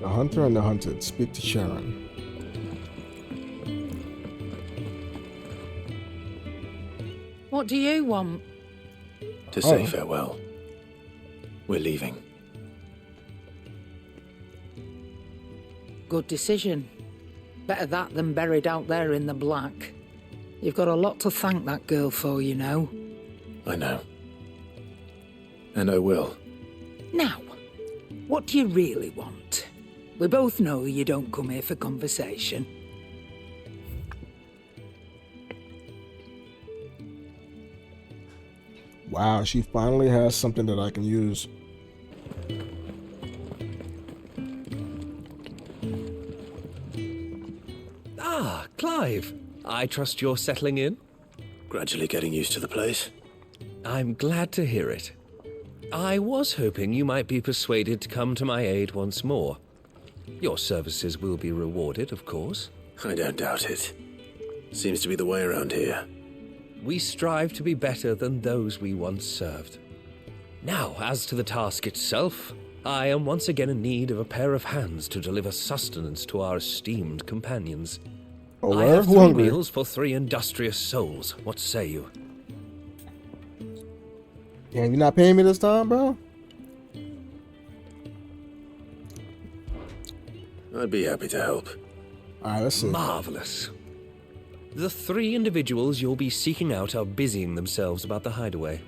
The hunter and the hunted. Speak to Sharon. What do you want? To say farewell. We're leaving. Good decision. Better that than buried out there in the black. You've got a lot to thank that girl for, you know. I know. And I will. Now, what do you really want? We both know you don't come here for conversation. Wow, she finally has something that I can use. Ah, Clive. I trust you're settling in? Gradually getting used to the place. I'm glad to hear it. I was hoping you might be persuaded to come to my aid once more. Your services will be rewarded, of course. I don't doubt it. Seems to be the way around here. We strive to be better than those we once served. Now, as to the task itself, I am once again in need of a pair of hands to deliver sustenance to our esteemed companions. Oh, I have who 3 hungry? meals for 3 industrious souls. What say you? Damn, you not paying me this time, bro? I'd be happy to help. Alright, let's see. Marvelous. The 3 individuals you'll be seeking out are busying themselves about the hideaway.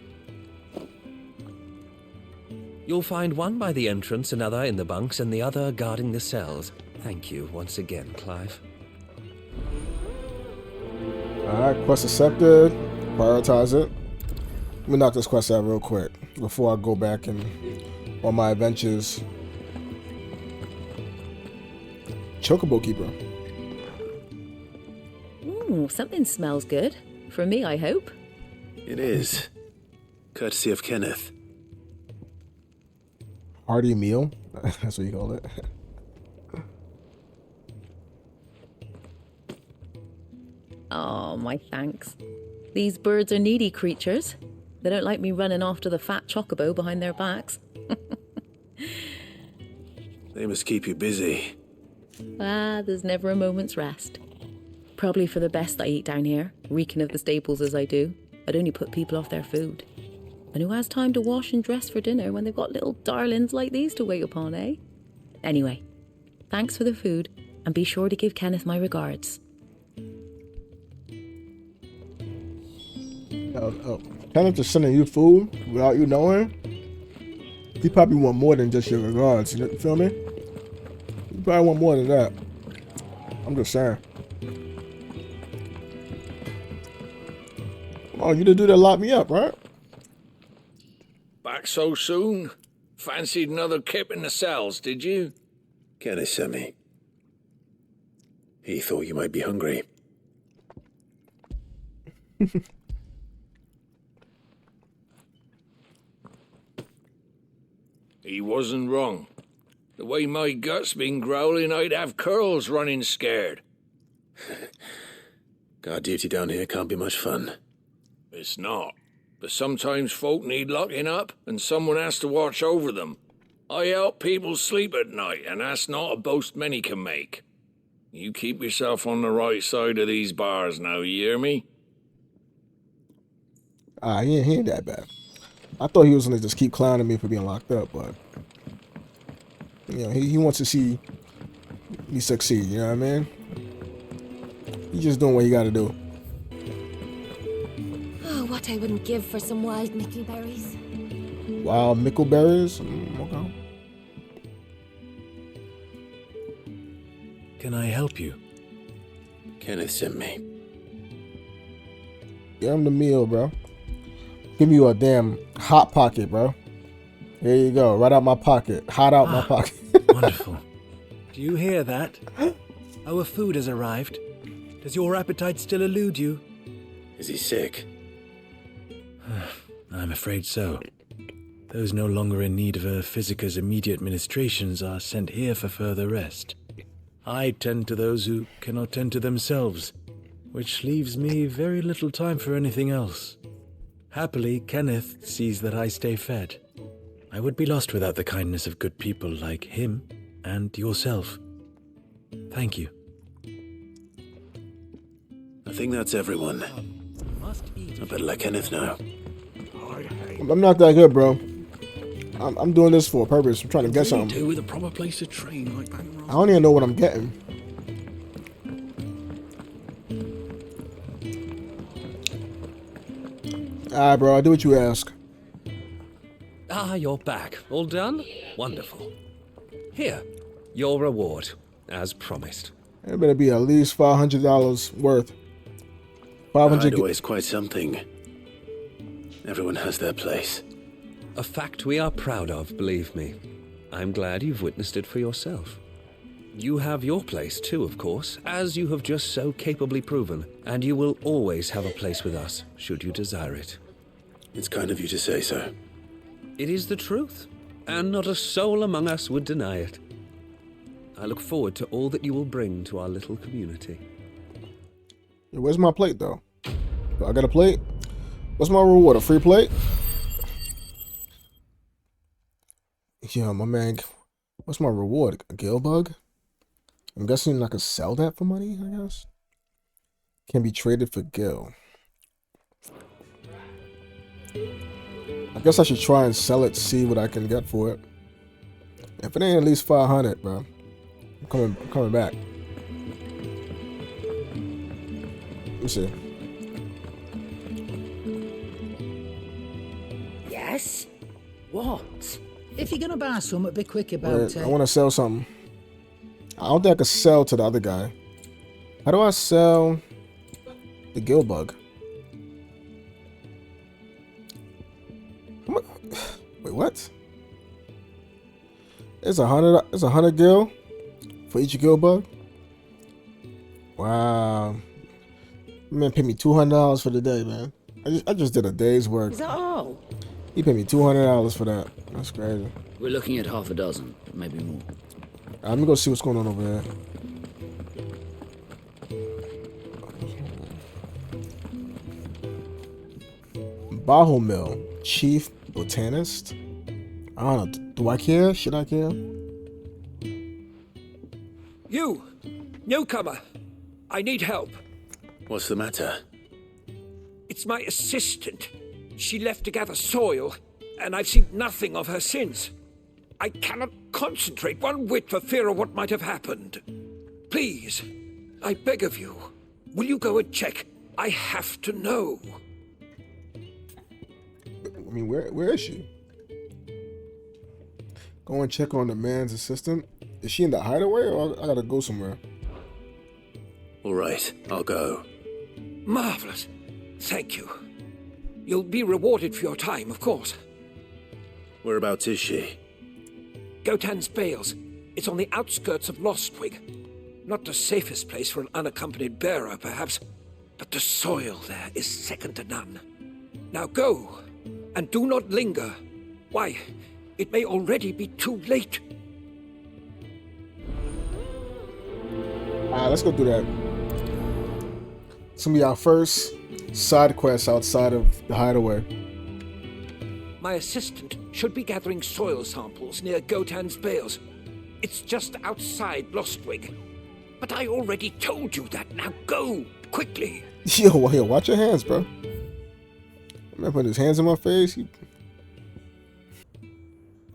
You'll find one by the entrance, another in the bunks, and the other guarding the cells. Thank you once again, Clive. Alright, quest accepted. Prioritize it. Let me knock this quest out real quick before I go back and on my adventures. Chocobo Keeper. Ooh, something smells good. For me, I hope. It is. Courtesy of Kenneth. Hearty meal. That's what you call it. Oh, my thanks. These birds are needy creatures. They don't like me running off to the fat chocobo behind their backs. They must keep you busy. Ah, there's never a moment's rest. Probably for the best I eat down here, reeking of the staples as I do. I'd only put people off their food. And who has time to wash and dress for dinner when they've got little darlings like these to wait upon, eh? Anyway, thanks for the food, and be sure to give Kenneth my regards. Kenneth just sending you food without you knowing. He probably want more than just your regards. You feel me? You probably want more than that. I'm just saying. Oh, you didn't do that, lock me up, right? Back so soon? Fancied another kip in the cells, did you? Kenneth sent me. He thought you might be hungry. He wasn't wrong. The way my gut's been growling, I'd have curls running scared. Guard duty down here can't be much fun. It's not. But sometimes folk need locking up, and someone has to watch over them. I help people sleep at night, and that's not a boast many can make. You keep yourself on the right side of these bars now, you hear me? He ain't that bad. I thought he was gonna just keep clowning me for being locked up, but you know, he wants to see me succeed. You know what I mean? He's just doing what he got to do. Oh, what I wouldn't give for some wild mickleberries. Wild mickleberries. Okay. Can I help you? Kenneth sent me. Give him the meal, bro. Give me a damn hot pocket, bro. Here you go, right out my pocket. Hot out my pocket. Wonderful. Do you hear that? Our food has arrived. Does your appetite still elude you? Is he sick? I'm afraid so. Those no longer in need of a physicker's immediate ministrations are sent here for further rest. I tend to those who cannot tend to themselves, which leaves me very little time for anything else. Happily, Kenneth sees that I stay fed. I would be lost without the kindness of good people like him. and yourself. Thank you. I think that's everyone. I better let Kenneth know. I'm not that good, bro. I'm doing this for a purpose. I'm trying to get something. Do with a proper place to train like that. I don't even know what I'm getting. Alright, bro. I do what you ask. Ah, you're back. All done? Wonderful. Here, your reward, as promised. It better be at least $500 worth. 500. Hideaway's quite something. Everyone has their place. A fact we are proud of, believe me. I'm glad you've witnessed it for yourself. You have your place too, of course, as you have just so capably proven, and you will always have a place with us, should you desire it. It's kind of you to say so. It is the truth, and not a soul among us would deny it. I look forward to all that you will bring to our little community. Yeah, where's my plate, though? I got a plate? What's my reward? A free plate? Yeah, my man. What's my reward? A gill bug? I'm guessing I could sell that for money, I guess. Can be traded for gill. I guess I should try and sell it, see what I can get for it. If it ain't at least 500, bro, I'm coming back. Let me see. Yes? What? If you're gonna buy something, be quick about Wait, it. I want to sell something. I don't think I could sell to the other guy. How do I sell the gill bug? Wait, what? It's 100 gil for each gill bug. Wow. Man paid me $200 for the day, man. I just did a day's work. Is that all? He paid me $200 for that. That's crazy. We're looking at half a dozen, maybe more. Let me go see what's going on over there. Bahomil, Chief Botanist. I don't know. Do I care? Should I care? You! Newcomer! I need help. What's the matter? It's my assistant. She left to gather soil, and I've seen nothing of her since. I cannot concentrate one whit for fear of what might have happened. Please, I beg of you, will you go and check? I have to know. I mean, where is she? Go and check on the man's assistant. Is she in the hideaway, or I gotta go somewhere? All right, I'll go. Marvelous. Thank you. You'll be rewarded for your time, of course. Whereabouts is she? Gotan's Bales. It's on the outskirts of Lostwig. Not the safest place for an unaccompanied bearer, perhaps, but the soil there is second to none. Now go, and do not linger. Why, it may already be too late. Alright, let's go do that. It's gonna be our first side quest outside of the hideaway. My assistant should be gathering soil samples near Gotan's Bales. It's just outside Lostwig. But I already told you that. Now go, quickly. Yo, watch your hands, bro. I'm not putting his hands in my face.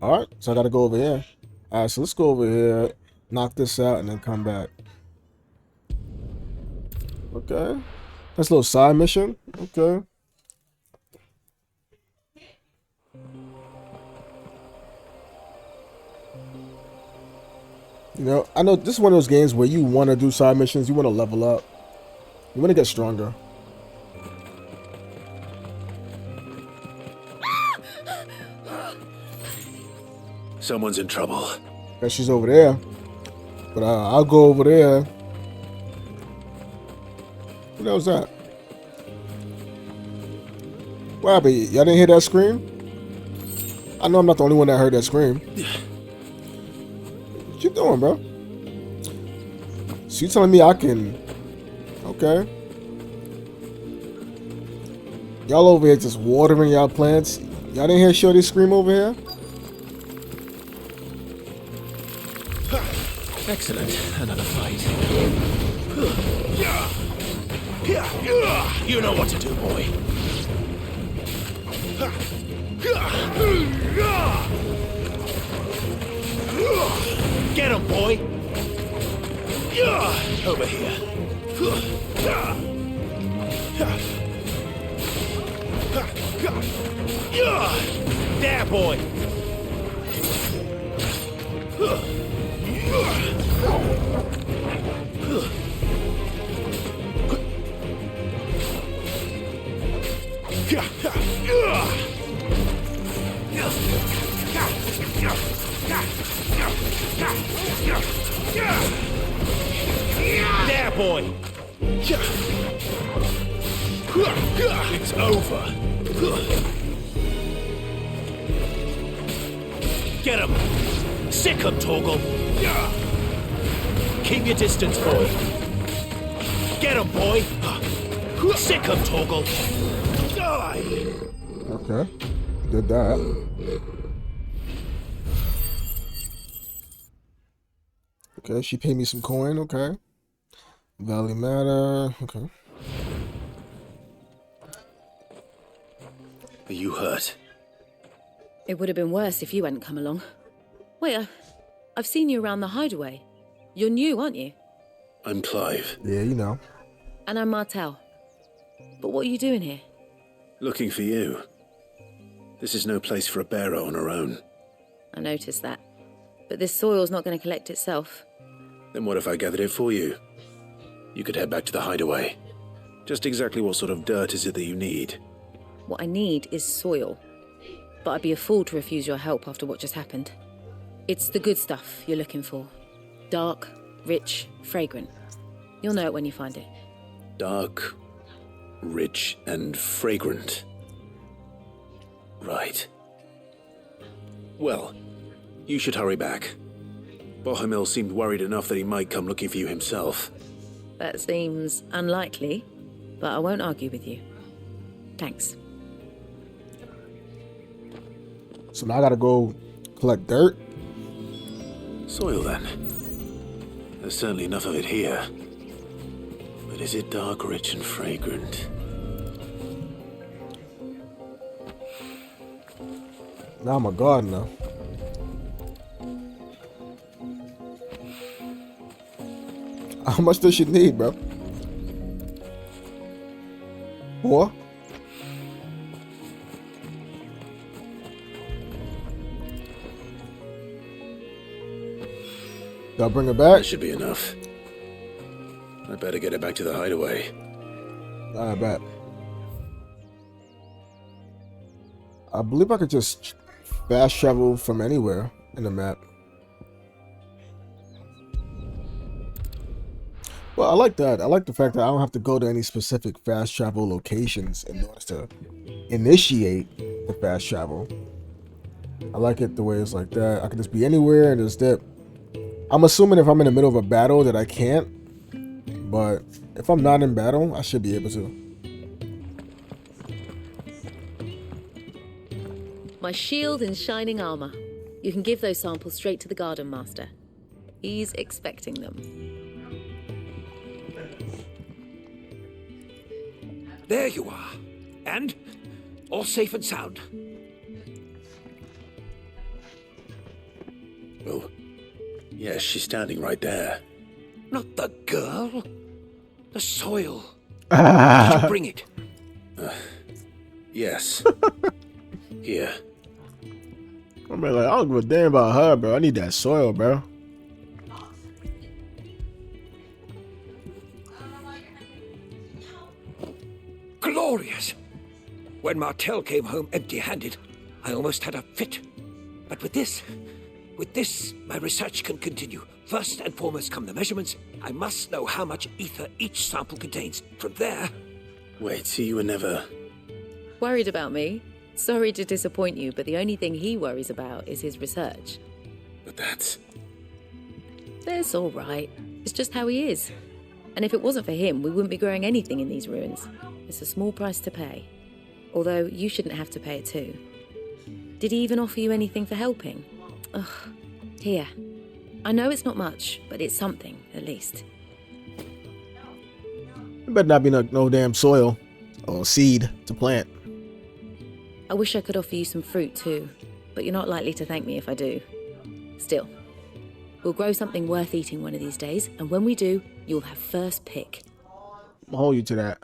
Alright, so I gotta go over here. Alright, so let's go over here, knock this out, and then come back. Okay. That's a little side mission. Okay. You know, I know this is one of those games where you want to do side missions, you want to level up, you want to get stronger. Someone's in trouble. Guess she's over there, but I'll go over there. What the hell's that? What happened? Y'all didn't hear that scream? I know I'm not the only one that heard that scream. What you doing, bro? So you telling me I can... Okay. Y'all over here just watering y'all plants. Y'all didn't hear Shorty scream over here? Excellent. Another fight. You know what to do, boy. Get him, boy. Over here. There, boy. There, boy. It's over. Get him. Sick him, Torgal. Keep your distance, boy. Get him, boy. Sick him, Torgal. Die. Okay. Did that. Okay, she paid me some coin, okay. Valley Matter, okay. Are you hurt? It would have been worse if you hadn't come along. Wait, I've seen you around the hideaway. You're new, aren't you? I'm Clive. Yeah, you know. And I'm Martel. But what are you doing here? Looking for you. This is no place for a bearer on her own. I noticed that. But this soil's not going to collect itself. Then what if I gathered it for you? You could head back to the hideaway. Just exactly what sort of dirt is it that you need? What I need is soil. But I'd be a fool to refuse your help after what just happened. It's the good stuff you're looking for. Dark, rich, fragrant. You'll know it when you find it. Dark, rich, and fragrant. Right. Well, you should hurry back. Bohemil seemed worried enough that he might come looking for you himself. That seems unlikely, but I won't argue with you. Thanks. So now I gotta go collect dirt? Soil, then. There's certainly enough of it here. But is it dark, rich, and fragrant? Now I'm a gardener. How much does she need, bro? 4? Do I bring it back? That should be enough. I better get it back to the hideaway. I bet. I believe I could just fast travel from anywhere in the map. Well, I like that. I like the fact that I don't have to go to any specific fast travel locations in order to initiate the fast travel. I like it the way it's like that. I can just be anywhere and just dip. I'm assuming if I'm in the middle of a battle that I can't, but if I'm not in battle, I should be able to. My shield and shining armor. You can give those samples straight to the garden master. He's expecting them. There you are. And all safe and sound. Oh, yes, she's standing right there. Not the girl. The soil. Did you bring it? Yes. Here. I'm like, I don't give a damn about her, bro. I need that soil, bro. Glorious! When Martel came home empty-handed, I almost had a fit. But with this, my research can continue. First and foremost come the measurements. I must know how much ether each sample contains. From there... Wait, so you were never... Worried about me? Sorry to disappoint you, but the only thing he worries about is his research. But that's... That's all right. It's just how he is. And if it wasn't for him, we wouldn't be growing anything in these ruins. It's a small price to pay. Although you shouldn't have to pay it too. Did he even offer you anything for helping? Ugh. Here. I know it's not much, but it's something, at least. It better not be no damn soil or seed to plant. I wish I could offer you some fruit too, but you're not likely to thank me if I do. Still, we'll grow something worth eating one of these days, and when we do, you'll have first pick. I'll hold you to that.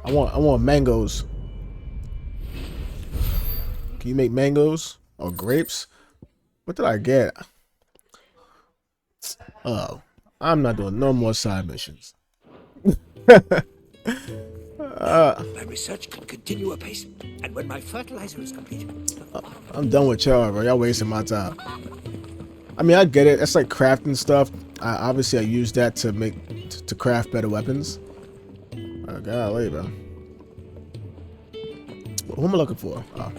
I want mangoes. Can you make mangoes or grapes? What did I get? Oh, I'm not doing no more side missions. My research can continue apace, and when my fertilizer is complete, I'm done with y'all, bro. Y'all wasting my time. I mean, I get it. That's like crafting stuff. Obviously, I use that to craft better weapons. Golly, bro. Who am I looking for? Oh.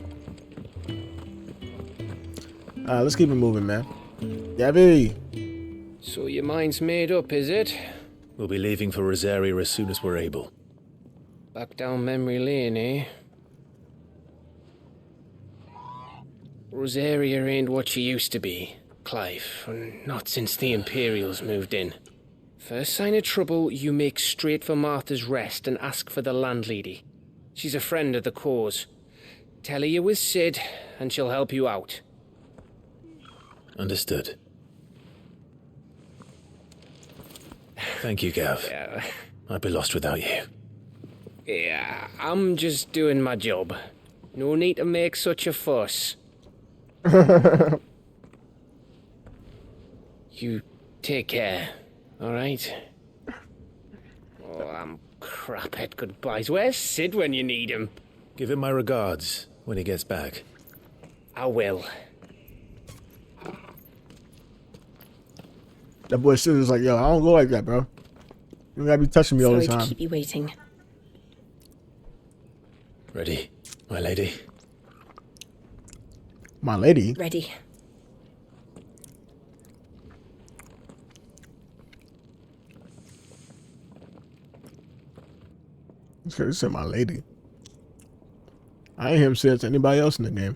Let's keep it moving, man. Gabby. So your mind's made up, is it? We'll be leaving for Rosaria as soon as we're able. Back down memory lane, eh? Rosaria ain't what she used to be, Clive. Not since the Imperials moved in. First sign of trouble, you make straight for Martha's Rest and ask for the landlady. She's a friend of the cause. Tell her you was Sid, and she'll help you out. Understood. Thank you, Gav. Yeah. I'd be lost without you. Yeah, I'm just doing my job. No need to make such a fuss. You take care, alright? Oh, I'm crap at goodbyes. Where's Sid when you need him? Give him my regards when he gets back. I will. That boy Sid is like, yo, I don't go like that, bro. You gotta be touching me all the Sorry time. to keep you waiting. Ready, my lady? My lady? Ready. This said my lady. I ain't hear him say it to anybody else in the game.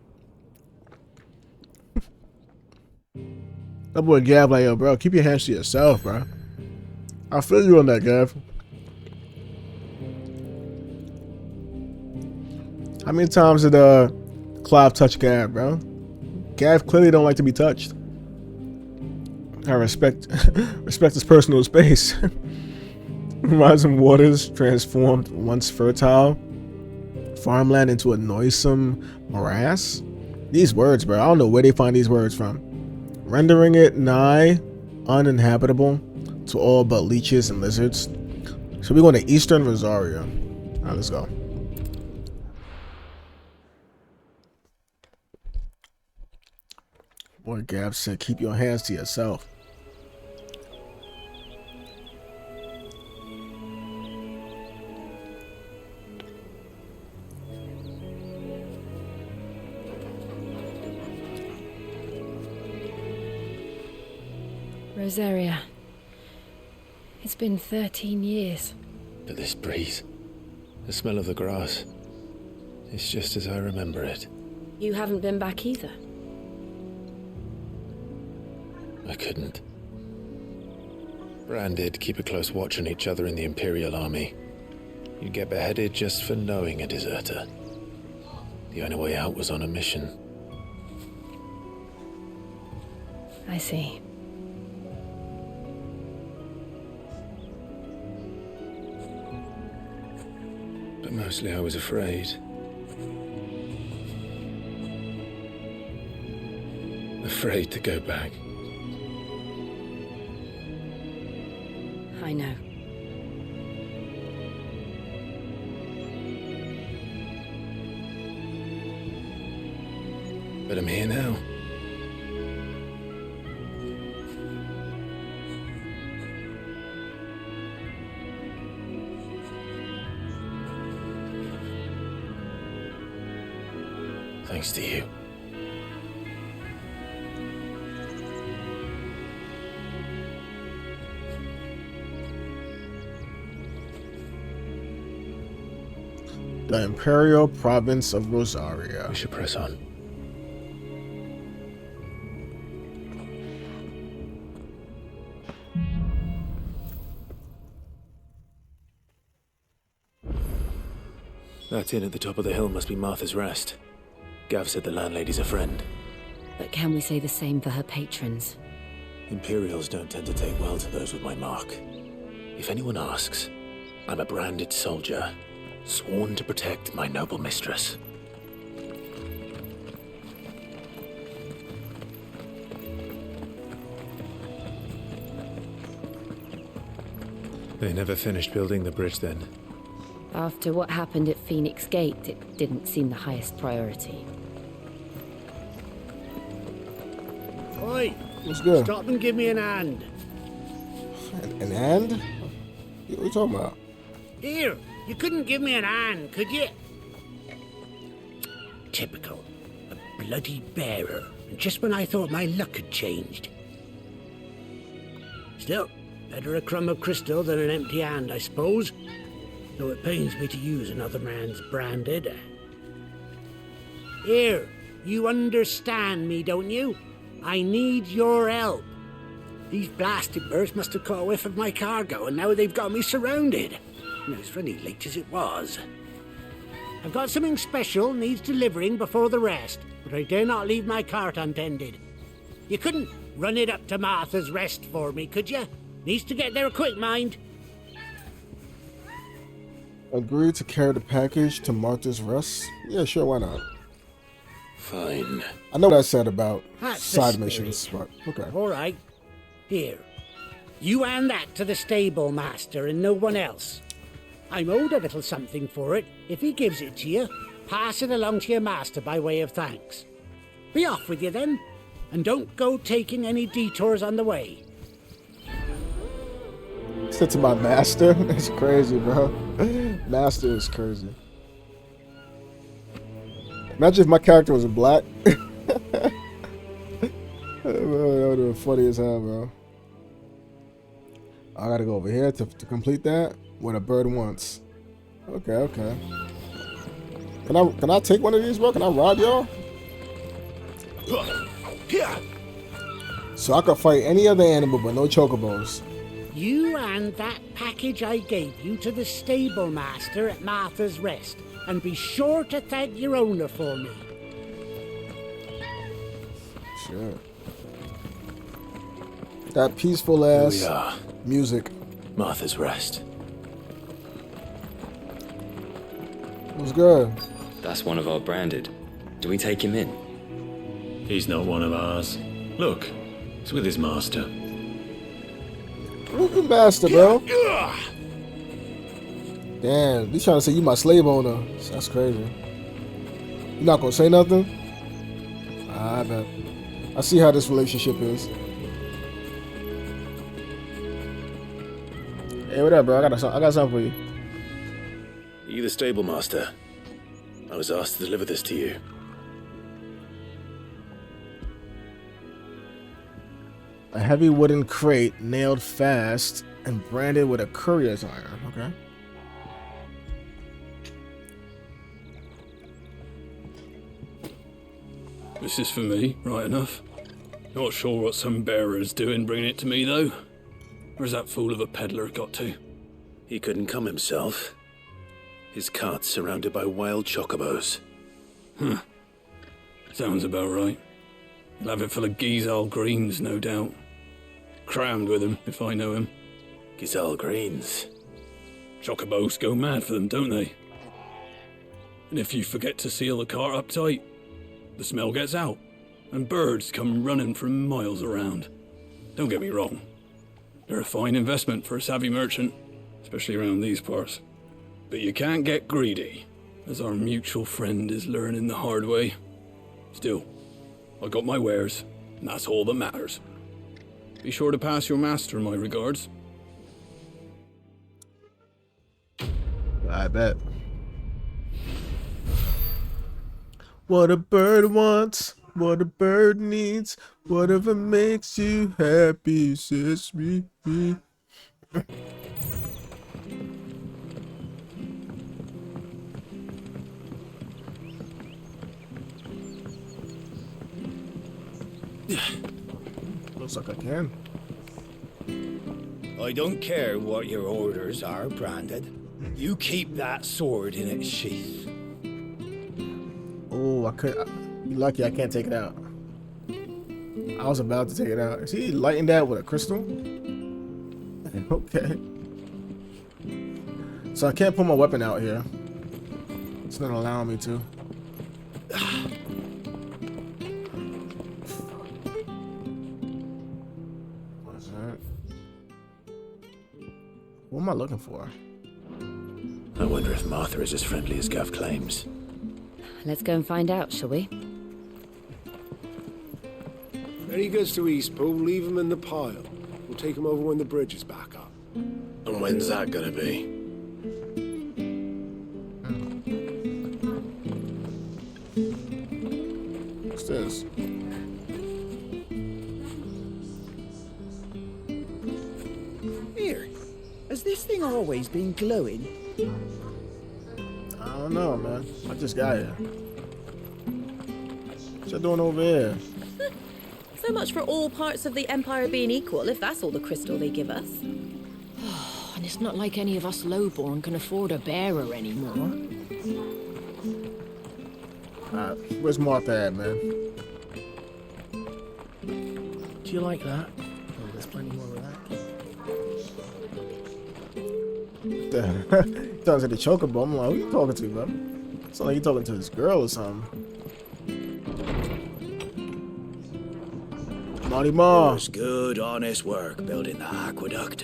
That boy Gav like, yo, bro, keep your hands to yourself, bro. I feel you on that, Gav. How many times did Clive touch Gav, bro? Gav clearly don't like to be touched. I respect his personal space. Rising waters transformed once fertile farmland into a noisome morass. These words, bro, I don't know where they find these words from. Rendering it nigh uninhabitable to all but leeches and lizards. So we're going to Eastern Rosaria. All right, let's go. Boy, Gab said, keep your hands to yourself. Rosaria. It's been 13 years. But this breeze, the smell of the grass, it's just as I remember it. You haven't been back either. I couldn't. Bran did keep a close watch on each other in the Imperial Army. You'd get beheaded just for knowing a deserter. The only way out was on a mission. I see. But mostly I was afraid. Afraid to go back. I know. But I'm here now. Thanks to you. The Imperial Province of Rosaria. We should press on. That inn at the top of the hill must be Martha's Rest. Gav said the landlady's a friend. But can we say the same for her patrons? Imperials don't tend to take well to those with my mark. If anyone asks, I'm a branded soldier, sworn to protect my noble mistress. They never finished building the bridge then. After what happened at Phoenix Gate, it didn't seem the highest priority. Oi! What's good? Stop and give me an hand. An hand? What are you talking about? Here, you couldn't give me an hand, could you? Typical. A bloody bearer. Just when I thought my luck had changed. Still, better a crumb of crystal than an empty hand, I suppose. Though it pains me to use another man's branded. Here, you understand me, don't you? I need your help. These blasted birds must have caught a whiff of my cargo, and now they've got me surrounded. And it was really late as it was. I've got something special needs delivering before the rest, but I dare not leave my cart untended. You couldn't run it up to Martha's Rest for me, could you? Needs to get there quick, mind. Agree to carry the package to Martha's Rest? Yeah, sure, why not? Fine. I know what I said about That's side the missions, spirit. but okay. All right. Here. You hand that to the stable master and no one else. I'm owed a little something for it. If he gives it to you, pass it along to your master by way of thanks. Be off with you then, and don't go taking any detours on the way. Said to my master? That's crazy, bro. Master is crazy. Imagine if my character was in black. That would have been funny as hell, bro. I gotta go over here to complete that. What a bird wants. Okay. Can I take one of these, bro? Can I rob y'all? So I can fight any other animal, but no chocobos. You hand that package I gave you to the stable master at Martha's Rest, and be sure to thank your owner for me. Sure. That peaceful ass Here we are. music. Martha's Rest. What's good? That's one of our branded. Do we take him in? He's not one of ours. Look, he's with his master. Look at master, bro. Damn, he's trying to say you my slave owner. That's crazy. You not gonna say nothing? I bet. I see how this relationship is. Hey, what up, bro? I got something for you. You the stable master? I was asked to deliver this to you. A heavy wooden crate nailed fast and branded with a courier's iron. Okay. This is for me, right enough. Not sure what some bearer's doing bringing it to me, though. Where's that fool of a peddler got to? He couldn't come himself. His cart's surrounded by wild chocobos. Sounds about right. He'll have it full of Gizal greens, no doubt. Crammed with him, if I know him. Gizal greens? Chocobos go mad for them, don't they? And if you forget to seal the cart up tight, the smell gets out, and birds come running from miles around. Don't get me wrong. They're a fine investment for a savvy merchant, especially around these parts. But you can't get greedy, as our mutual friend is learning the hard way. Still, I got my wares, and that's all that matters. Be sure to pass your master my regards. I bet. What a bird wants, what a bird needs, whatever makes you happy, says me. Looks like I can. I don't care what your orders are, branded. You keep that sword in its sheath. Oh, I could. Be lucky I can't take it out. I was about to take it out. Is he lighting that with a crystal? Okay. So I can't pull my weapon out here. It's not allowing me to. What's that? What am I looking for? I wonder if Martha is as friendly as Gav claims. Let's go and find out, shall we? When he gets to Eastpool, leave him in the pile. We'll take him over when the bridge is back up. And when's that gonna be? What's this? Here, has this thing always been glowing? I don't know, man. I just got here. What you doing over here? So much for all parts of the Empire being equal, if that's all the crystal they give us. And it's not like any of us lowborn can afford a bearer anymore. Where's Martha at, man? Do you like that? Oh, there's plenty more of that. Sounds like the chocobo. I'm like, who you talking to, bro? Sounds like you talking to this girl or something. Marty Ma. It was good, honest work building the aqueduct.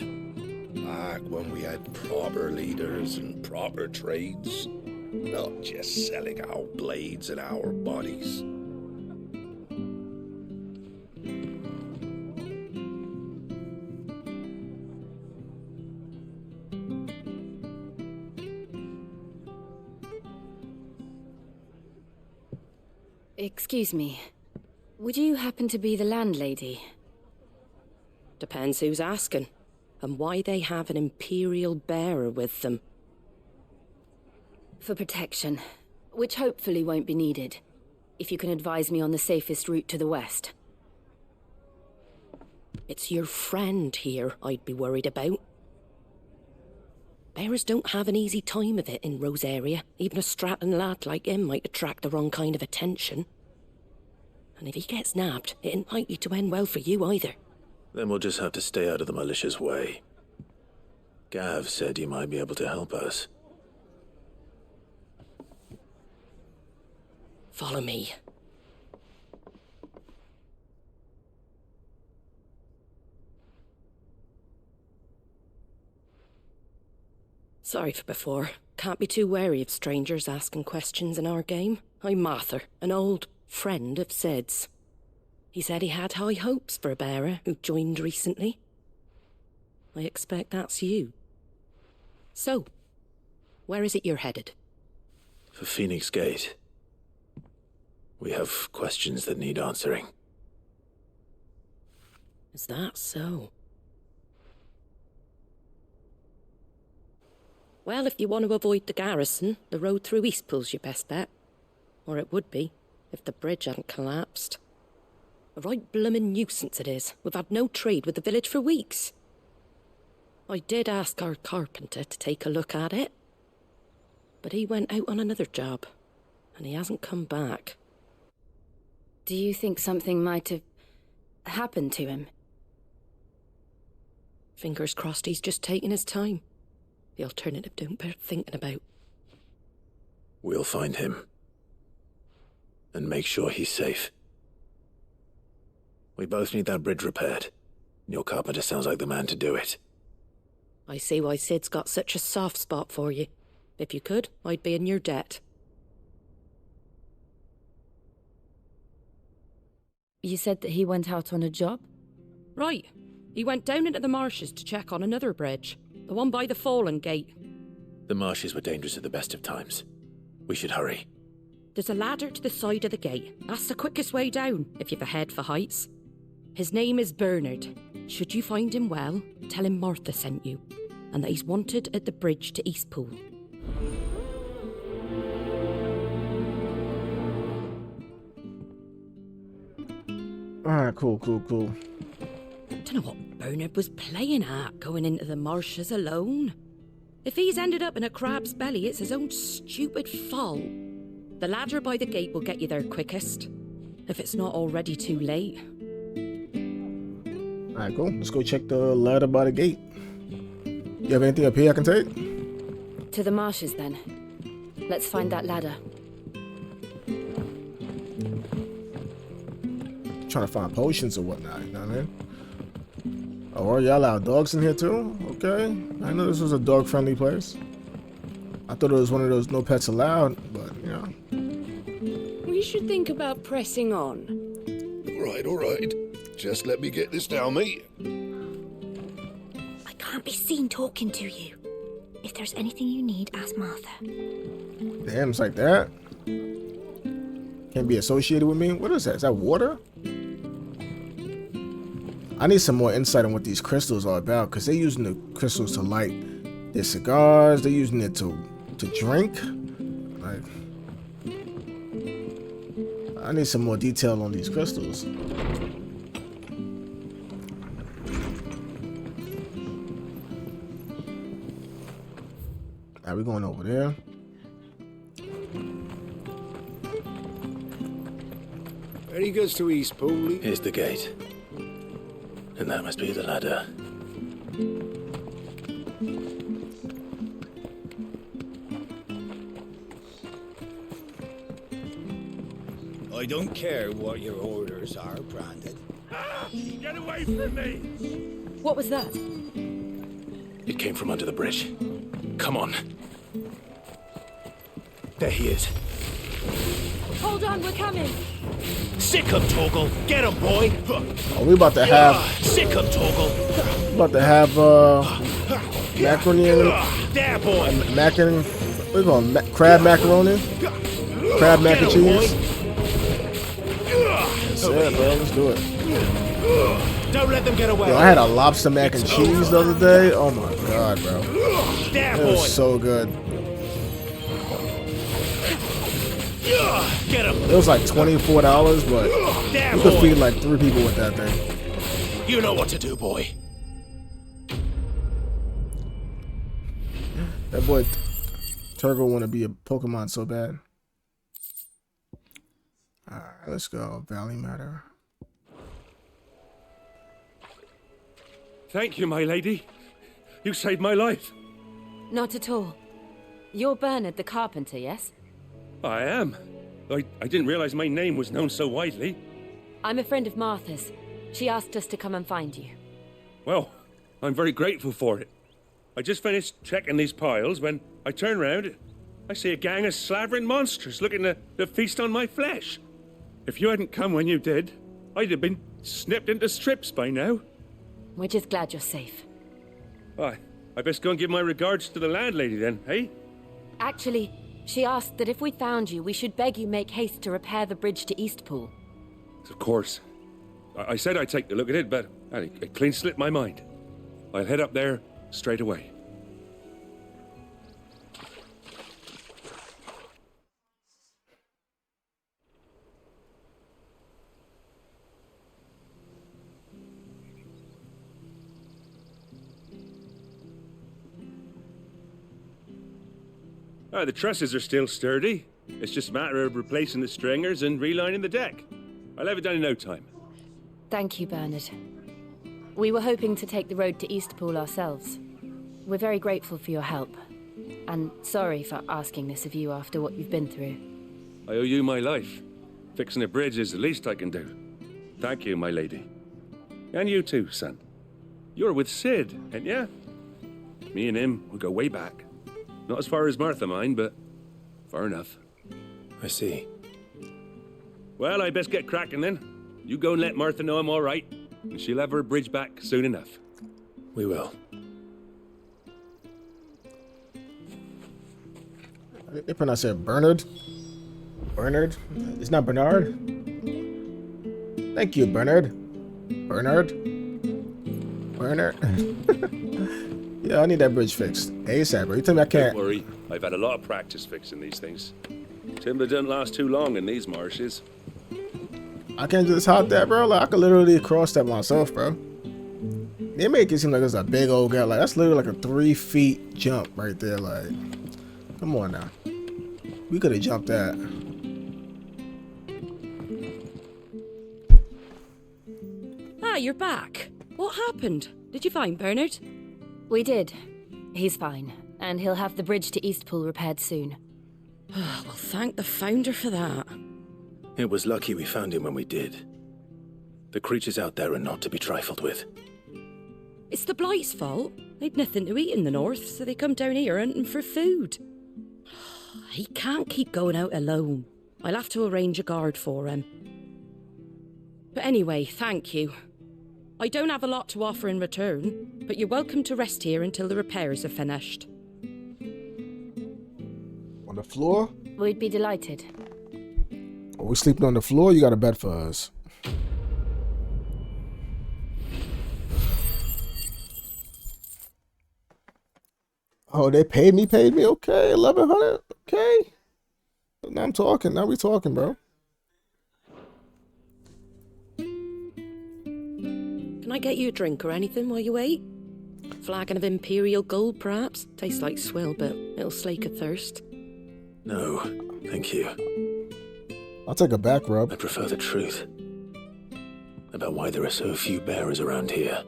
Back when we had proper leaders and proper trades. Not just selling our blades and our bodies. Excuse me. Would you happen to be the landlady? Depends who's asking, and why they have an Imperial bearer with them. For protection, which hopefully won't be needed. If you can advise me on the safest route to the west. It's your friend here I'd be worried about. Bearers don't have an easy time of it in Rose area. Even a Stratton lad like him might attract the wrong kind of attention. And if he gets nabbed, it ain't likely to end well for you either. Then we'll just have to stay out of the malicious way. Gav said you might be able to help us. Follow me. Sorry for before. Can't be too wary of strangers asking questions in our game. I'm Martha, an old friend of Sid's. He said he had high hopes for a bearer who joined recently. I expect that's you. So, where is it you're headed? For Phoenix Gate. We have questions that need answering. Is that so? Well, if you want to avoid the garrison, the road through Eastpool's your best bet. Or it would be, if the bridge hadn't collapsed. A right bloomin' nuisance it is. We've had no trade with the village for weeks. I did ask our carpenter to take a look at it. But he went out on another job, and he hasn't come back. Do you think something might have happened to him? Fingers crossed he's just taking his time. The alternative don't bear thinking about. We'll find him. And make sure he's safe. We both need that bridge repaired. Your carpenter sounds like the man to do it. I see why Sid's got such a soft spot for you. If you could, I'd be in your debt. You said that he went out on a job? Right. He went down into the marshes to check on another bridge. The one by the Fallen Gate. The marshes were dangerous at the best of times. We should hurry. There's a ladder to the side of the gate. That's the quickest way down, if you've a head for heights. His name is Bernard. Should you find him well, tell him Martha sent you, and that he's wanted at the bridge to Eastpool. Alright, cool. Don't know what Bernard was playing at, going into the marshes alone. If he's ended up in a crab's belly, it's his own stupid fault. The ladder by the gate will get you there quickest, if it's not already too late. Alright, cool. Let's go check the ladder by the gate. You have anything up here I can take? To the marshes, then. Let's find that ladder. Trying to find potions or whatnot, you know what I mean? Oh, y'all allow dogs in here too? Okay. I know this was a dog-friendly place. I thought it was one of those no pets allowed, but, you know. We should think about pressing on. All right. Just let me get this down, mate. I can't be seen talking to you. If there's anything you need, ask Martha. Damn, it's like that? Can't be associated with me? What is that? Is that water? I need some more insight on what these crystals are about, because they're using the crystals to light their cigars. They're using it to drink. Like, I need some more detail on these crystals. Alright, we're going over there. There he goes to East Pool. Here's the gate. And that must be the ladder. I don't care what your orders are, Brandon. Get away from me! What was that? It came from under the bridge. Come on. There he is. Hold on, we're coming. Sick him, Torgal. Get him, boy. Oh, we about to have. Sick him, Torgal. About to have macaroni. There, boy. Macaroni. What do you call it? Crab macaroni. Crab mac and cheese. That's it, bro. Let's do it. Don't let them get away. Yo, I had a lobster mac and cheese the other day. Oh my god, bro. There, It was so good. Get him. It was like $24, but you could feed like 3 people with that thing. You know what to do, boy. That boy Turgle want to be a Pokemon so bad. Alright, let's go. Valley Matter. Thank you, my lady. You saved my life. Not at all. You're Bernard the carpenter, yes? I am. I didn't realize my name was known so widely. I'm a friend of Martha's. She asked us to come and find you. Well, I'm very grateful for it. I just finished checking these piles when I turn round. I see a gang of slavering monsters looking to feast on my flesh. If you hadn't come when you did, I'd have been snipped into strips by now. We're just glad you're safe. I best go and give my regards to the landlady then, eh? Actually, she asked that if we found you, we should beg you make haste to repair the bridge to Eastpool. Of course. I said I'd take a look at it, but it clean slipped my mind. I'll head up there straight away. The trusses are still sturdy. It's just a matter of replacing the stringers and relining the deck. I'll have it done in no time. Thank you, Bernard. We were hoping to take the road to Eastpool ourselves. We're very grateful for your help. And sorry for asking this of you after what you've been through. I owe you my life. Fixing a bridge is the least I can do. Thank you, my lady. And you too, son. You're with Sid, ain't ya? Me and him, we go way back. Not as far as Martha, mind, but far enough. I see. Well, I best get cracking then. You go and let Martha know I'm all right, and she'll have her bridge back soon enough. We will. They pronounce it Bernard. Bernard? It's not Bernard. Thank you, Bernard. Bernard. Bernard. Yeah, I need that bridge fixed. ASAP, bro. You tell me I can't. Don't worry. I've had a lot of practice fixing these things. Timber doesn't last too long in these marshes. I can't just hop that, bro. Like, I could literally cross that myself, bro. They make it seem like it's a big old guy. Like, that's literally like a 3 feet jump right there. Like, come on now. We could have jumped that. Ah, you're back. What happened? Did you find Bernard? We did. He's fine, and he'll have the bridge to Eastpool repaired soon. Well, thank the Founder for that. It was lucky we found him when we did. The creatures out there are not to be trifled with. It's the Blight's fault. They'd nothing to eat in the north, so they come down here hunting for food. He can't keep going out alone. I'll have to arrange a guard for him. But anyway, thank you. I don't have a lot to offer in return, but you're welcome to rest here until the repairs are finished. On the floor? We'd be delighted. Are we sleeping on the floor? You got a bed for us. Oh, they paid me? Okay, 1,100. Okay. Now I'm talking. Now we talking, bro. Can I get you a drink or anything while you wait? Flagon of Imperial Gold, perhaps? Tastes like swill, but it'll slake a thirst. No, thank you. I'll take a back rub. I prefer the truth about why there are so few bearers around here.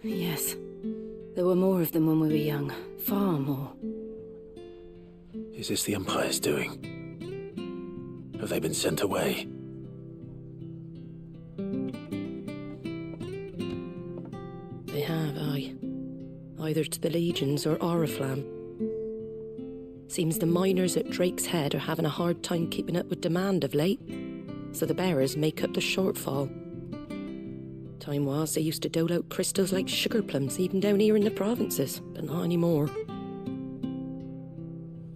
Yes. There were more of them when we were young. Far more. Is this the Empire's doing? Have they been sent away? They have, aye. Either to the Legions or Oriflamme. Seems the miners at Drake's Head are having a hard time keeping up with demand of late, so the bearers make up the shortfall. Time was they used to dole out crystals like sugar plums even down here in the provinces, but not anymore.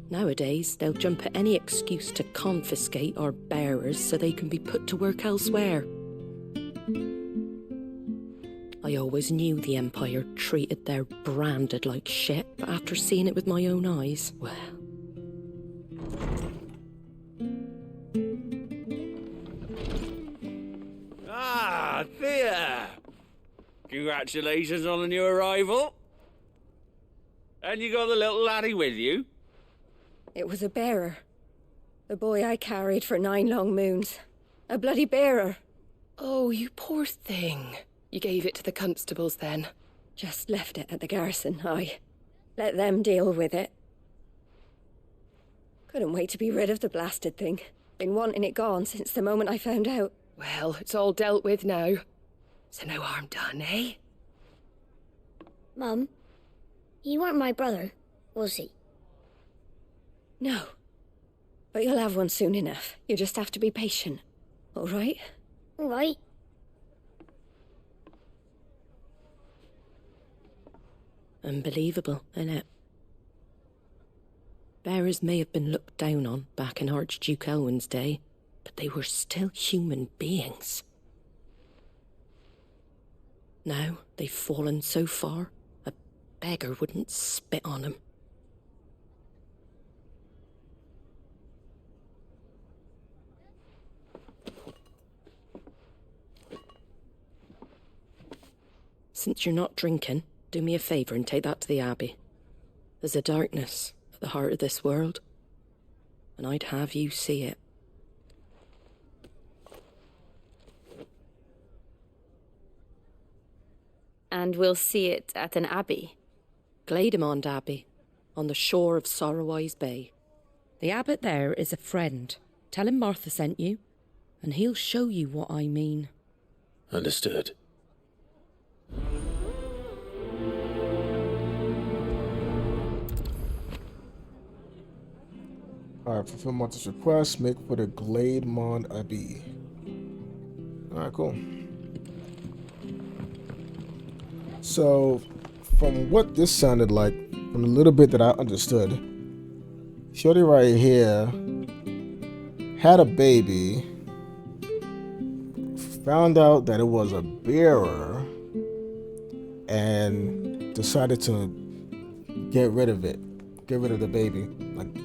Nowadays, they'll jump at any excuse to confiscate our bearers so they can be put to work elsewhere. I always knew the Empire treated their branded like shit, but after seeing it with my own eyes, well... Ah, Thea! Congratulations on the new arrival. And you got the little laddie with you? It was a bearer. The boy I carried for 9 long moons. A bloody bearer. Oh, you poor thing. You gave it to the constables then? Just left it at the garrison, I. Let them deal with it. Couldn't wait to be rid of the blasted thing. Been wanting it gone since the moment I found out. Well, it's all dealt with now. So no harm done, eh? Mum, you weren't my brother, was he? No. But you'll have one soon enough. You just have to be patient. All right? All right. Unbelievable, innit? Bearers may have been looked down on back in Archduke Elwin's day, but they were still human beings. Now they've fallen so far, a beggar wouldn't spit on them. Since you're not drinking, do me a favour and take that to the Abbey. There's a darkness at the heart of this world, and I'd have you see it. And we'll see it at an abbey? Glademond Abbey, on the shore of Sorrowwise Bay. The abbot there is a friend. Tell him Martha sent you, and he'll show you what I mean. Understood. Alright, fulfill Martha's request. Make for the Glademond Abbey. Alright, cool. So, from what this sounded like, from the little bit that I understood, Shorty right here had a baby, found out that it was a bearer, and decided to get rid of it. Get rid of the baby. Like,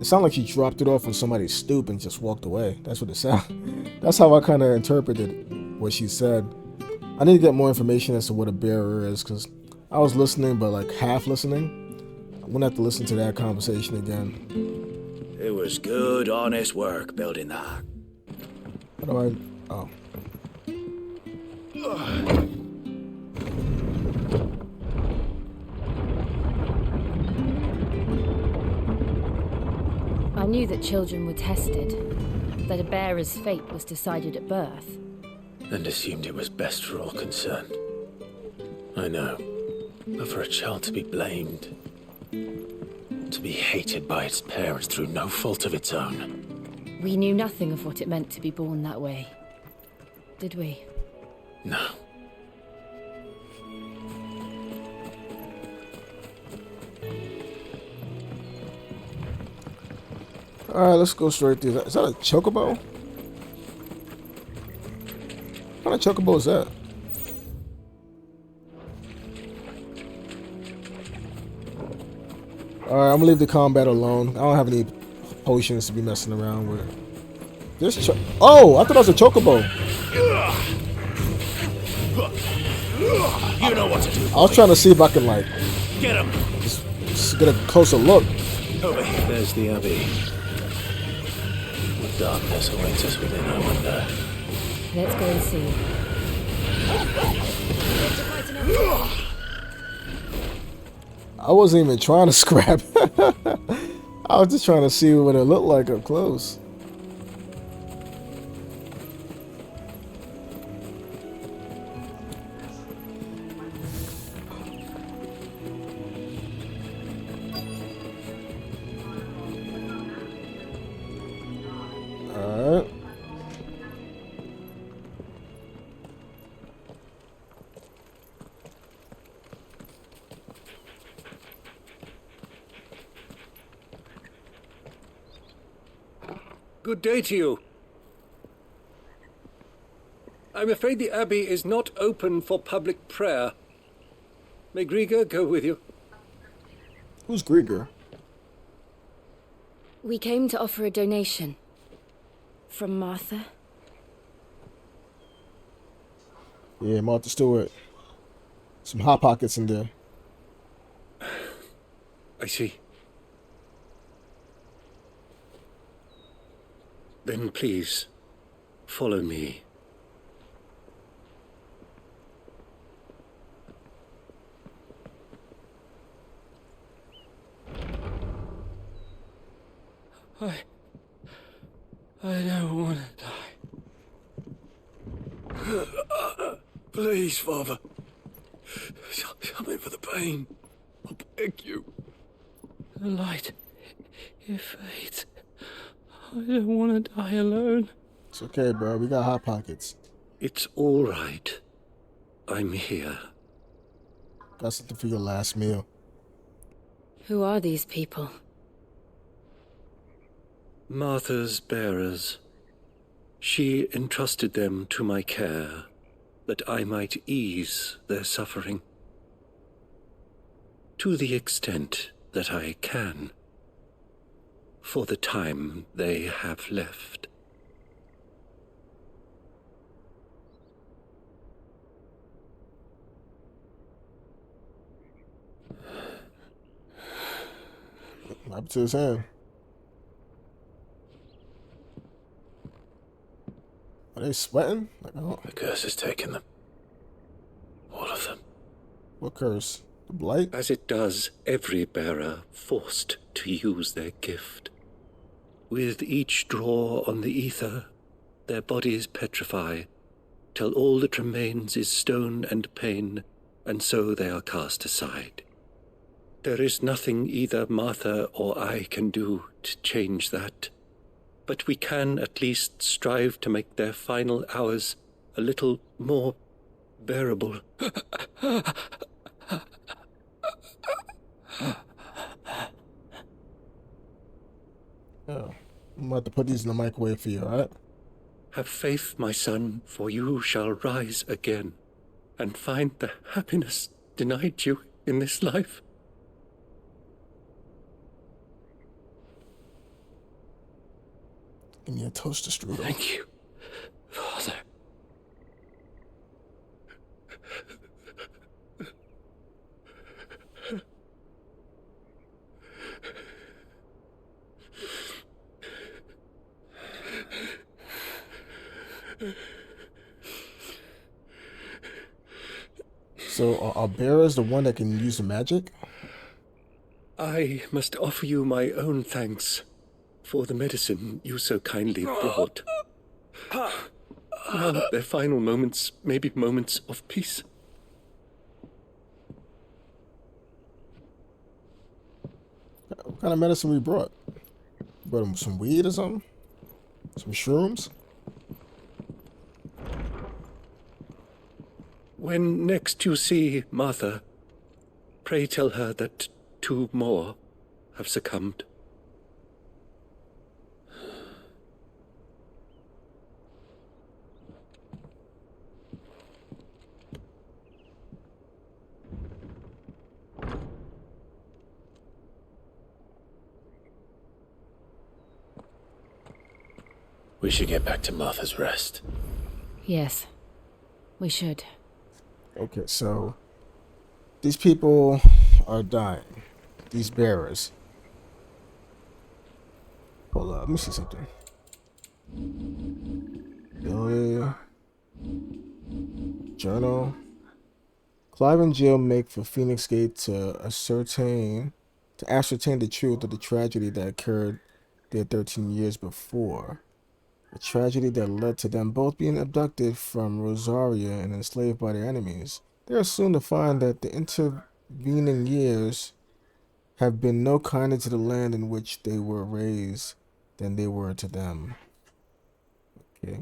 it sounded like she dropped it off on somebody's stoop and just walked away. That's what it sounded. That's how I kind of interpreted what she said. I need to get more information as to what a bearer is, because I was listening, but like half listening. I'm gonna have to listen to that conversation again. It was good, honest work building that. How do I? Oh. I knew that children were tested, that a bearer's fate was decided at birth. And assumed it was best for all concerned. I know. But for a child to be blamed, to be hated by its parents through no fault of its own. We knew nothing of what it meant to be born that way, did we? No. Alright, let's go straight through that. Is that a chocobo? What kind of chocobo is that? Alright, I'm gonna leave the combat alone. I don't have any potions to be messing around with. This oh, I thought that was a chocobo. You know what to do. I was trying to see if I can like Get him. just get a closer look. Over here. There's the Abbey. What darkness awaits us within, I wonder. Let's go and see. I wasn't even trying to scrap. I was just trying to see what it looked like up close. Alright. Good day to you. I'm afraid the Abbey is not open for public prayer. May Grieger go with you? Who's Grieger? We came to offer a donation. From Martha. Yeah, Martha Stewart. Some hot pockets in there. I see. Then please, follow me. I don't want to die. Please, Father. Something for the pain. I beg you. The light. It fades. I don't want to die alone. It's okay, bro. We got hot pockets. It's all right. I'm here. Got something for your last meal. Who are these people? Martha's bearers. She entrusted them to my care, that I might ease their suffering. To the extent that I can. For the time they have left. What happened to his hand? Are they sweating? Like, I don't... The curse has taken them. All of them. What curse? The blight? As it does every bearer forced to use their gift. With each draw on the ether, their bodies petrify, till all that remains is stone and pain, and so they are cast aside. There is nothing either Martha or I can do to change that, but we can at least strive to make their final hours a little more bearable. Oh, I'm about to put these in the microwave for you, alright? Have faith, my son, for you shall rise again, and find the happiness denied you in this life. Give me a toaster strudel. Thank you, Father. So are bearers the one that can use the magic? I must offer you my own thanks for the medicine you so kindly brought. Now their final moments may be moments of peace. What kind of medicine we brought? Brought them some weed or something? Some shrooms? When next you see Martha, pray tell her that 2 more have succumbed. We should get back to Martha's Rest. Yes, we should. Okay, so these people are dying. These bearers. Hold up, let me see something. Billy. Journal. Clive and Jill make for Phoenix Gate to ascertain the truth of the tragedy that occurred there 13 years before. A tragedy that led to them both being abducted from Rosaria and enslaved by their enemies. They are soon to find that the intervening years have been no kinder to the land in which they were raised than they were to them. Okay.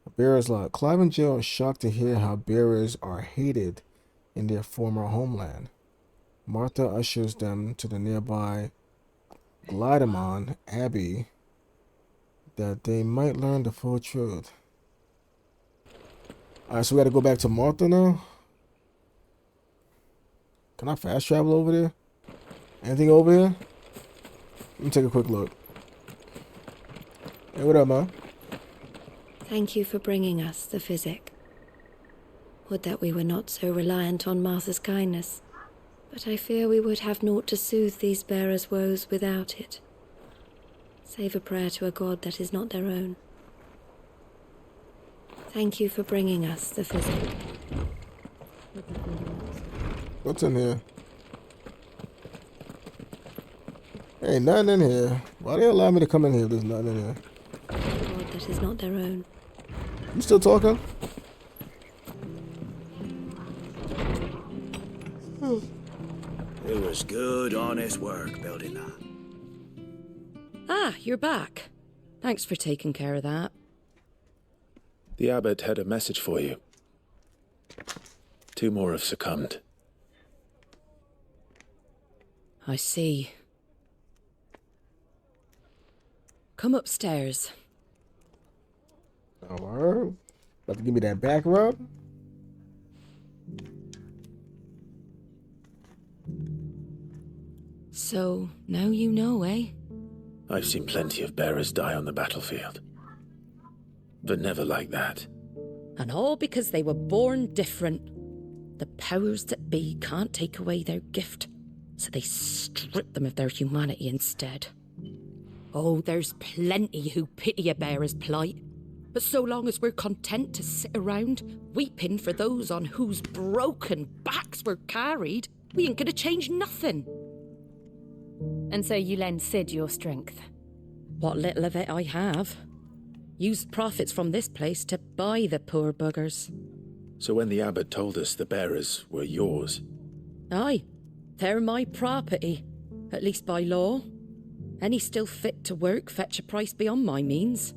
A bearer's lot. Clive and Jill are shocked to hear how bearers are hated in their former homeland. Martha ushers them to the nearby Glidamon Abbey that they might learn the full truth. Alright, so we gotta go back to Martha now? Can I fast travel over there? Anything over here? Let me take a quick look. Hey, what up, man? Thank you for bringing us the physic. Would that we were not so reliant on Martha's kindness, but I fear we would have naught to soothe these bearers' woes without it. Save a prayer to a god that is not their own. Thank you for bringing us the physic. What's in here? Ain't nothing in here. Why they allow me to come in here if there's nothing in here? A god that is not their own. You still talking? It was good, honest work building that. Ah, you're back. Thanks for taking care of that. The abbot had a message for you. 2 more have succumbed. I see. Come upstairs. Alright. About to give me that back rub? So, now you know, eh? I've seen plenty of bearers die on the battlefield. But never like that. And all because they were born different. The powers that be can't take away their gift, so they strip them of their humanity instead. Oh, there's plenty who pity a bearer's plight. But so long as we're content to sit around, weeping for those on whose broken backs we're carried, we ain't gonna change nothing. And so you lend Sid your strength? What little of it I have. Used profits from this place to buy the poor buggers. So when the abbot told us the bearers were yours... Aye, they're my property, at least by law. Any still fit to work fetch a price beyond my means.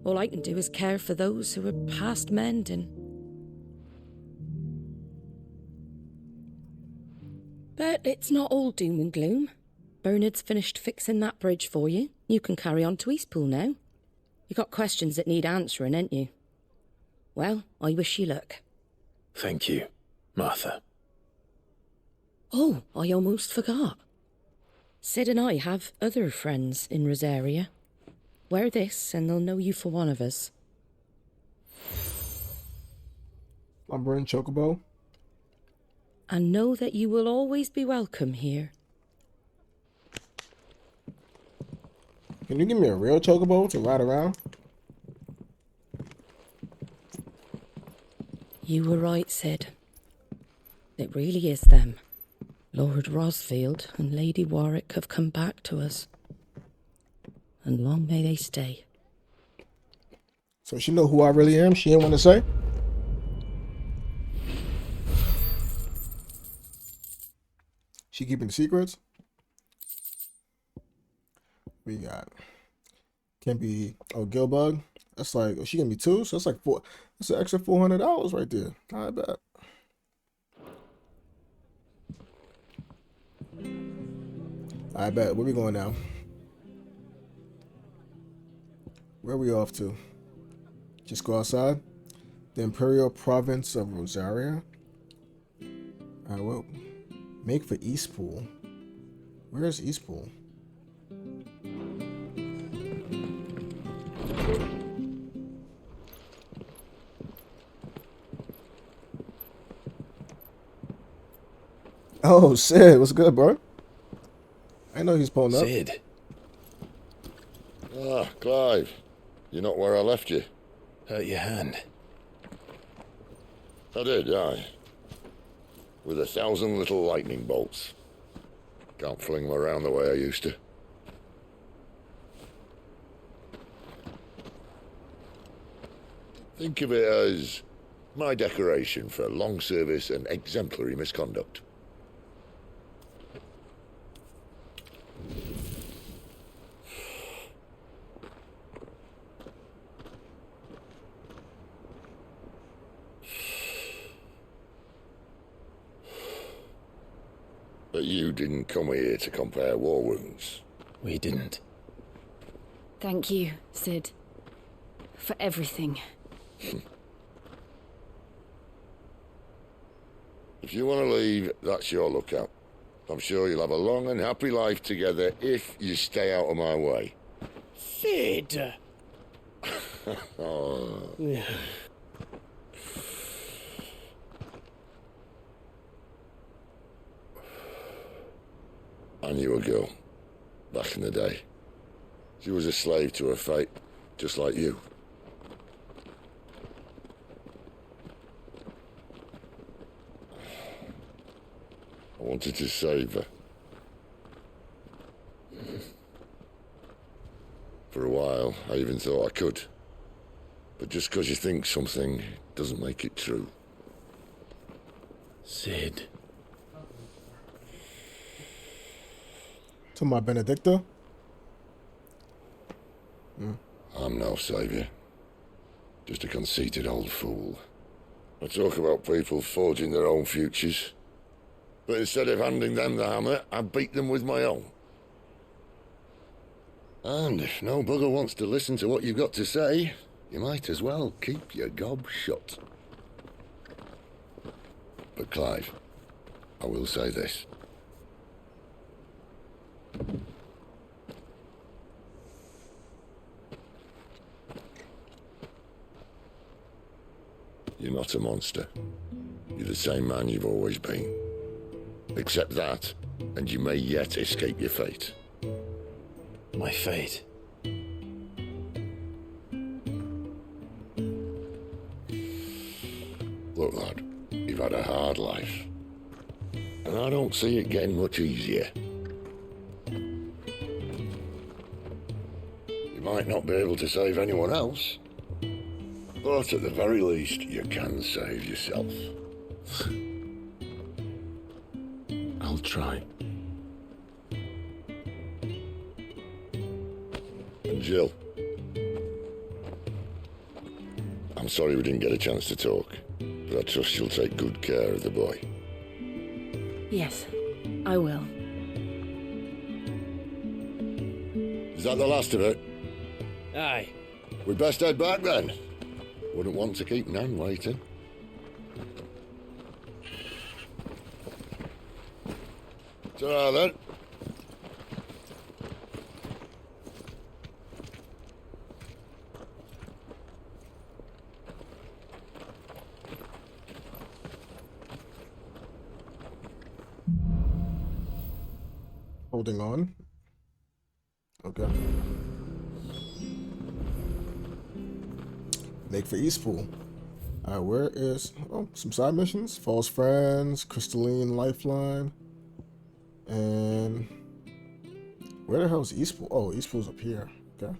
All I can do is care for those who are past mending. But it's not all doom and gloom. Bernard's finished fixing that bridge for you. You can carry on to Eastpool now. You got questions that need answering, ain't you? Well, I wish you luck. Thank you, Martha. Oh, I almost forgot. Sid and I have other friends in Rosaria. Wear this and they'll know you for one of us. Lumber and Chocobo. And know that you will always be welcome here. Can you give me a real Chocobo to ride around? You were right, Sid. It really is them. Lord Rosfield and Lady Warwick have come back to us. And long may they stay. So she know who I really am? She didn't want to say? She keeping secrets? We got can be Gilbug. That's like she can be 2, so that's like that's an extra $400 right there. I bet. I bet. Where we going now? Where are we off to? Just go outside? The Imperial Province of Rosaria? Alright, well, make for Eastpool. Where is Eastpool? Oh, Sid, what's good, bro? I know he's pulling up. Sid. Ah, Clive. You're not where I left you. Hurt your hand. I did, aye. With 1,000 little lightning bolts. Can't fling them around the way I used to. Think of it as my decoration for long service and exemplary misconduct. But you didn't come here to compare war wounds. We didn't. Thank you, Sid. For everything. If you want to leave, that's your lookout. I'm sure you'll have a long and happy life together if you stay out of my way. Sid! Oh. I knew a girl, back in the day. She was a slave to her fate, just like you. I wanted to save her. For a while, I even thought I could. But just because you think something doesn't make it true. Sid. To my Benedicta? I'm no savior. Just a conceited old fool. I talk about people forging their own futures. But instead of handing them the hammer, I beat them with my own. And if no bugger wants to listen to what you've got to say, you might as well keep your gob shut. But Clive, I will say this. You're not a monster. You're the same man you've always been. Accept that, and you may yet escape your fate. My fate? Look, lad, you've had a hard life. And I don't see it getting much easier. You might not be able to save anyone else, but at the very least, you can save yourself. I'll try. And Jill, I'm sorry we didn't get a chance to talk, but I trust you'll take good care of the boy. Yes, I will. Is that the last of it? Aye. We'd best head back then. Wouldn't want to keep Nan waiting. Ta-ra then. Holding on. Okay. Make for Eastpool. Alright, where is... Oh, some side missions. False Friends, Crystalline Lifeline. And... Where the hell is Eastpool? Oh, Eastpool's up here. Okay.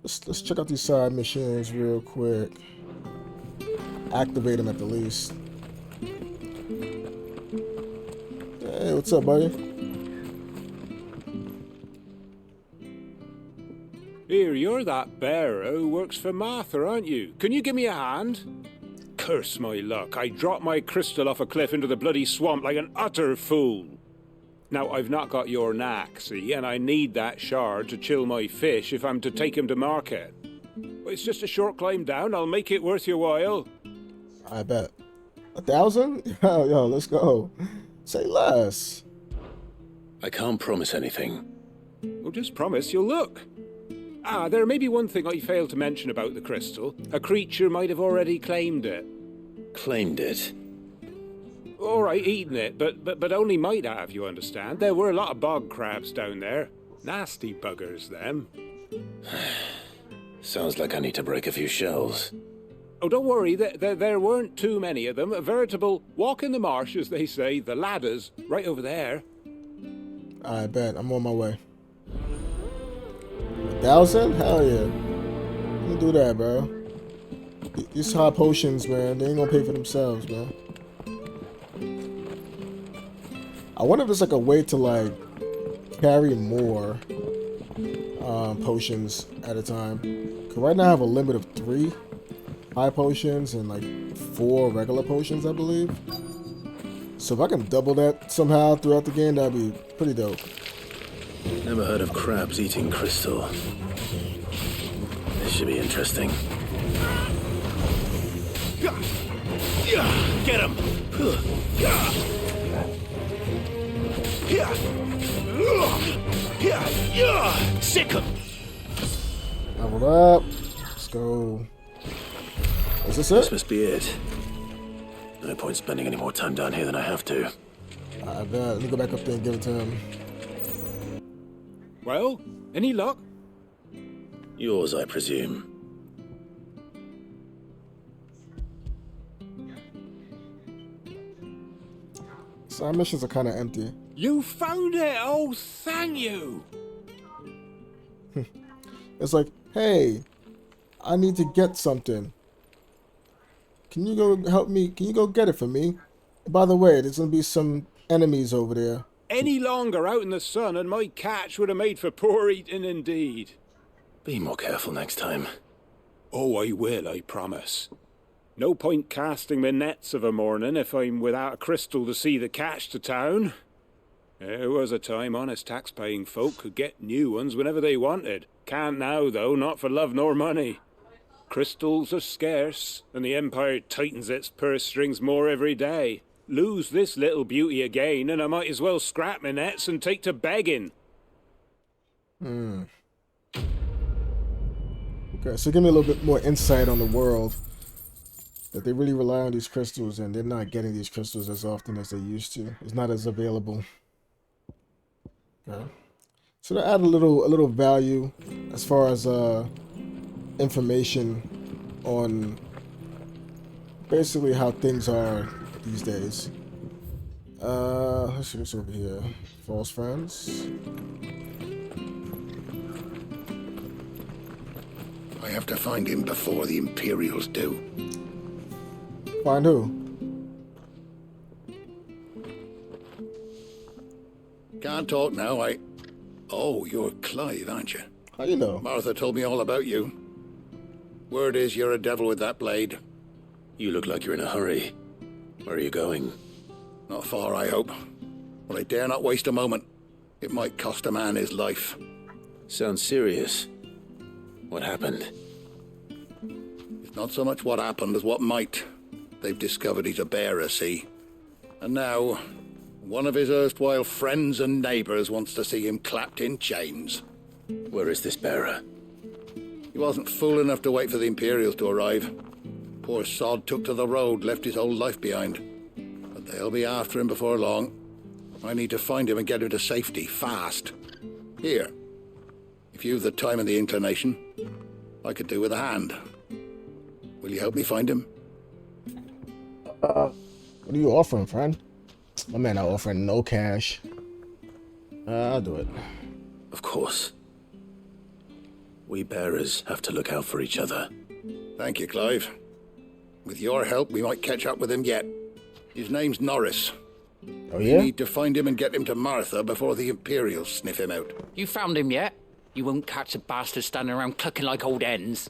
Let's check out these side missions real quick. Activate them at the least. Hey, what's up, buddy? Here, you're that bearer who works for Martha, aren't you? Can you give me a hand? Curse my luck, I dropped my crystal off a cliff into the bloody swamp like an utter fool. Now, I've not got your knack, see, and I need that shard to chill my fish if I'm to take him to market. But it's just a short climb down, I'll make it worth your while. I bet. 1,000? Yo, let's go. Say less. I can't promise anything. Well, just promise you'll look. Ah, there may be one thing I failed to mention about the crystal. A creature might have already claimed it. Claimed it? All right, eaten it, but only might have, you understand. There were a lot of bog crabs down there. Nasty buggers, them. Sounds like I need to break a few shells. Oh, don't worry, there weren't too many of them. A veritable walk in the marsh, as they say. The ladders, right over there. I bet. I'm on my way. 1,000? Hell yeah. Let me do that, bro. These high potions, man, they ain't gonna pay for themselves, man. I wonder if there's like a way to like carry more potions at a time. Cause right now I have a limit of 3 high potions and like 4 regular potions, I believe. So if I can double that somehow throughout the game, that'd be pretty dope. Never heard of crabs eating crystal. This should be interesting. Get him! Sick him! Leveled up. Let's go. Is this it? This must be it. No point spending any more time down here than I have to. I bet. Let me go back up there and give it to him. Well, any luck? Yours, I presume. Side missions are kind of empty. You found it! Oh, thank you! It's like, hey, I need to get something. Can you go help me? Can you go get it for me? By the way, there's going to be some enemies over there. Any longer out in the sun and my catch would have made for poor eating indeed. Be more careful next time. Oh, I will, I promise. No point casting my nets of a morning if I'm without a crystal to see the catch to town. There was a time honest tax-paying folk could get new ones whenever they wanted. Can't now, though, not for love nor money. Crystals are scarce, and the Empire tightens its purse strings more every day. Lose this little beauty again, and I might as well scrap my nets and take to begging. Okay, so give me a little bit more insight on the world. That they really rely on these crystals, and they're not getting these crystals as often as they used to. It's not as available. Okay. So to add a little value as far as information on basically how things are these days. Let's see what's over here. False friends. I have to find him before the Imperials do. Find who? Can't talk now, Oh, you're Clive, aren't you? How you know? Martha told me all about you. Word is you're a devil with that blade. You look like you're in a hurry. Where are you going? Not far, I hope. But I dare not waste a moment. It might cost a man his life. Sounds serious. What happened? It's not so much what happened as what might. They've discovered he's a bearer, see? And now, one of his erstwhile friends and neighbors wants to see him clapped in chains. Where is this bearer? He wasn't fool enough to wait for the Imperials to arrive. Poor sod took to the road, left his whole life behind. But they'll be after him before long. I need to find him and get him to safety, fast. Here, if you've the time and the inclination, I could do with a hand. Will you help me find him? What are you offering, friend? My man not offering no cash. I'll do it. Of course. We bearers have to look out for each other. Thank you, Clive. With your help, we might catch up with him yet. His name's Norris. Oh, yeah? We need to find him and get him to Martha before the Imperials sniff him out. You found him yet? You won't catch a bastard standing around clucking like old hens.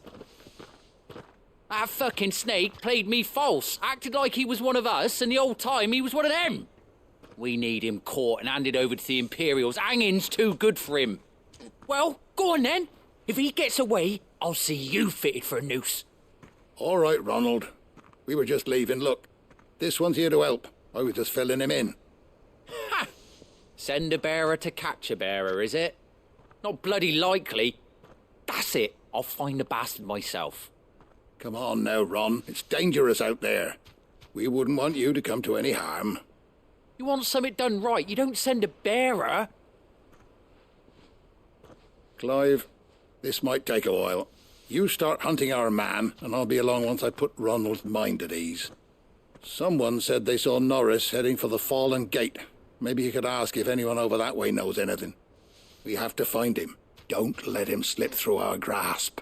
That fucking snake played me false, acted like he was one of us, and the whole time he was one of them. We need him caught and handed over to the Imperials. Hanging's too good for him. Well, go on then. If he gets away, I'll see you fitted for a noose. All right, Ronald. We were just leaving. Look, this one's here to help. I was just filling him in. Ha! Send a bearer to catch a bearer, is it? Not bloody likely. That's it. I'll find the bastard myself. Come on now, Ron. It's dangerous out there. We wouldn't want you to come to any harm. You want something done right, you don't send a bearer. Clive, this might take a while. You start hunting our man, and I'll be along once I put Ronald's mind at ease. Someone said they saw Norris heading for the Fallen Gate. Maybe you could ask if anyone over that way knows anything. We have to find him. Don't let him slip through our grasp.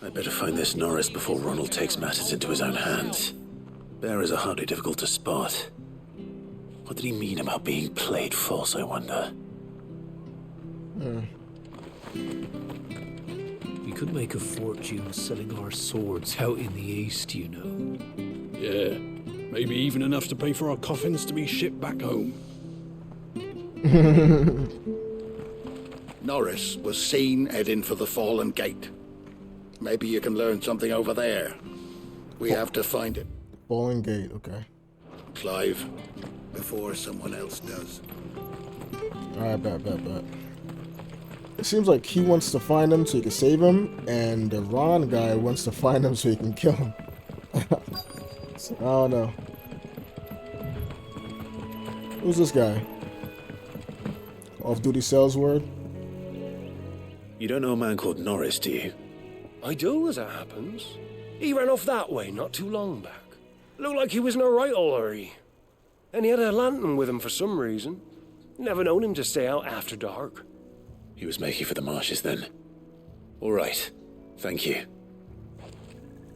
I better find this Norris before Ronald takes matters into his own hands. Bearers are hardly difficult to spot. What did he mean about being played false, I wonder? We could make a fortune selling our swords out in the east, you know. Yeah, maybe even enough to pay for our coffins to be shipped back home. Norris was seen heading for the Fallen Gate. Maybe you can learn something over there. We have to find it. Fallen Gate, okay. Clive, before someone else does. Alright, bet. It seems like he wants to find him so he can save him, and the Ron guy wants to find him so he can kill him. So, I don't know. Who's this guy? Off-duty sales word? You don't know a man called Norris, do you? I do, as it happens. He ran off that way not too long back. Looked like he was in a right old hurry. And he had a lantern with him for some reason. Never known him to stay out after dark. He was making for the marshes then. All right. Thank you.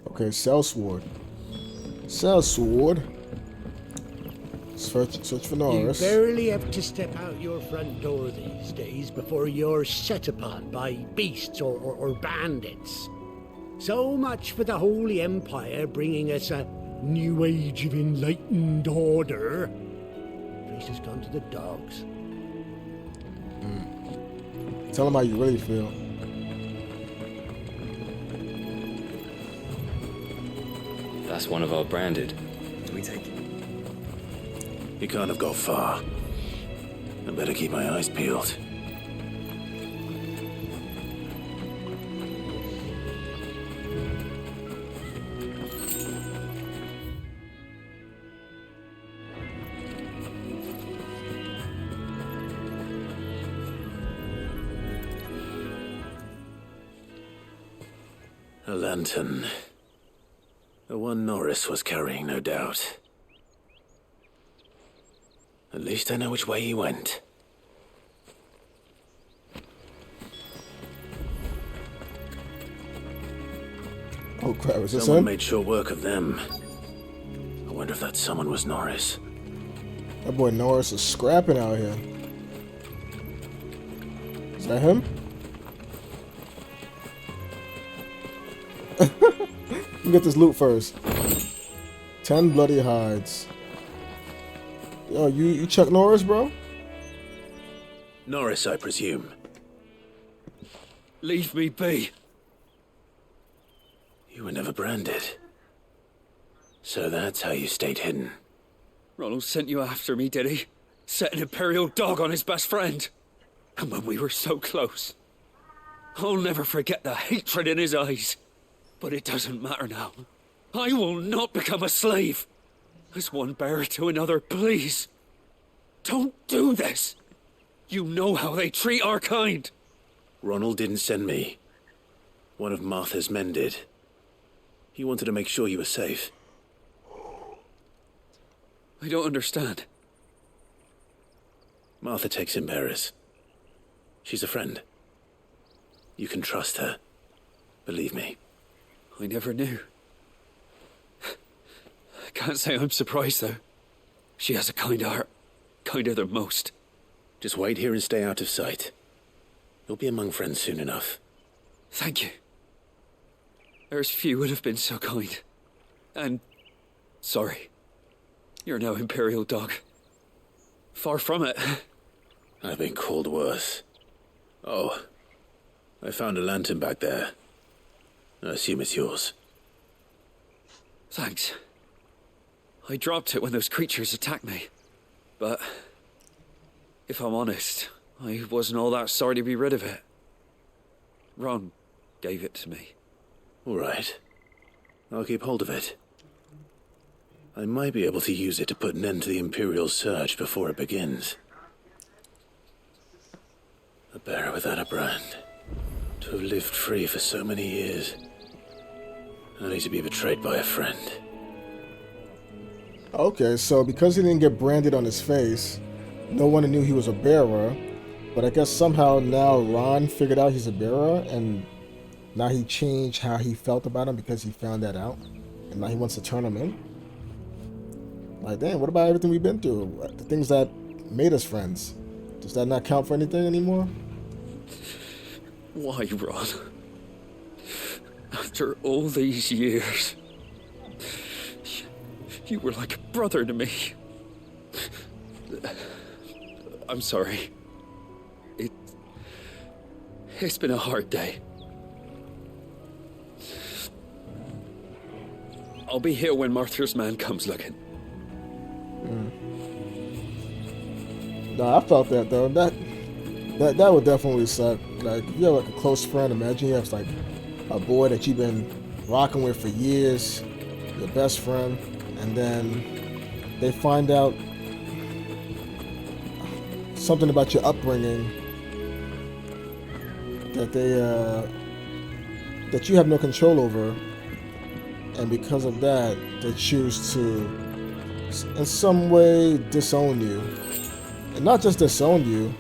Okay, sellsword. Sellsword. Search for Norris. You barely have to step out your front door these days before you're set upon by beasts or bandits. So much for the Holy Empire bringing us a new age of enlightened order. The place has gone to the dogs. Tell him how you really feel. That's one of our branded. Do we take it? He can't have got far. I better keep my eyes peeled. A lantern. The one Norris was carrying, no doubt. At least I know which way he went. Oh crap, is this Someone him? made short work of them. I wonder if that someone was Norris. That boy Norris is scrapping out here. Is that him? You get this loot first. 10 bloody hides. Yo, you Chuck Norris, bro? Norris, I presume. Leave me be. You were never branded. So that's how you stayed hidden. Ronald sent you after me, did he? Set an Imperial dog on his best friend. And when we were so close. I'll never forget the hatred in his eyes. But it doesn't matter now. I will not become a slave. As one bearer to another, please. Don't do this. You know how they treat our kind. Ronald didn't send me. One of Martha's men did. He wanted to make sure you were safe. I don't understand. Martha takes in bearers. She's a friend. You can trust her. Believe me. I never knew. I can't say I'm surprised, though. She has a kind heart. Kinder than most. Just wait here and stay out of sight. You'll be among friends soon enough. Thank you. There's few would have been so kind. And sorry. You're no Imperial dog. Far from it. I've been called worse. Oh, I found a lantern back there. I assume it's yours. Thanks. I dropped it when those creatures attacked me. But if I'm honest, I wasn't all that sorry to be rid of it. Ron gave it to me. All right. I'll keep hold of it. I might be able to use it to put an end to the Imperial surge before it begins. A bearer without a brand. To have lived free for so many years. Only to be betrayed by a friend. Okay, so because he didn't get branded on his face, no one knew he was a bearer. But I guess somehow now Ron figured out he's a bearer, and now he changed how he felt about him because he found that out. And now he wants to turn him in. Like, damn, what about everything we've been through? The things that made us friends. Does that not count for anything anymore? Why, Ron? After all these years, you were like a brother to me. I'm sorry. It's been a hard day. I'll be here when Martha's man comes looking. No, I felt that though. That would definitely suck. Like, if you have like a close friend, imagine you have like a boy that you've been rocking with for years, your best friend, and then they find out something about your upbringing that that you have no control over, and because of that, they choose to, in some way, disown you. And not just disown you.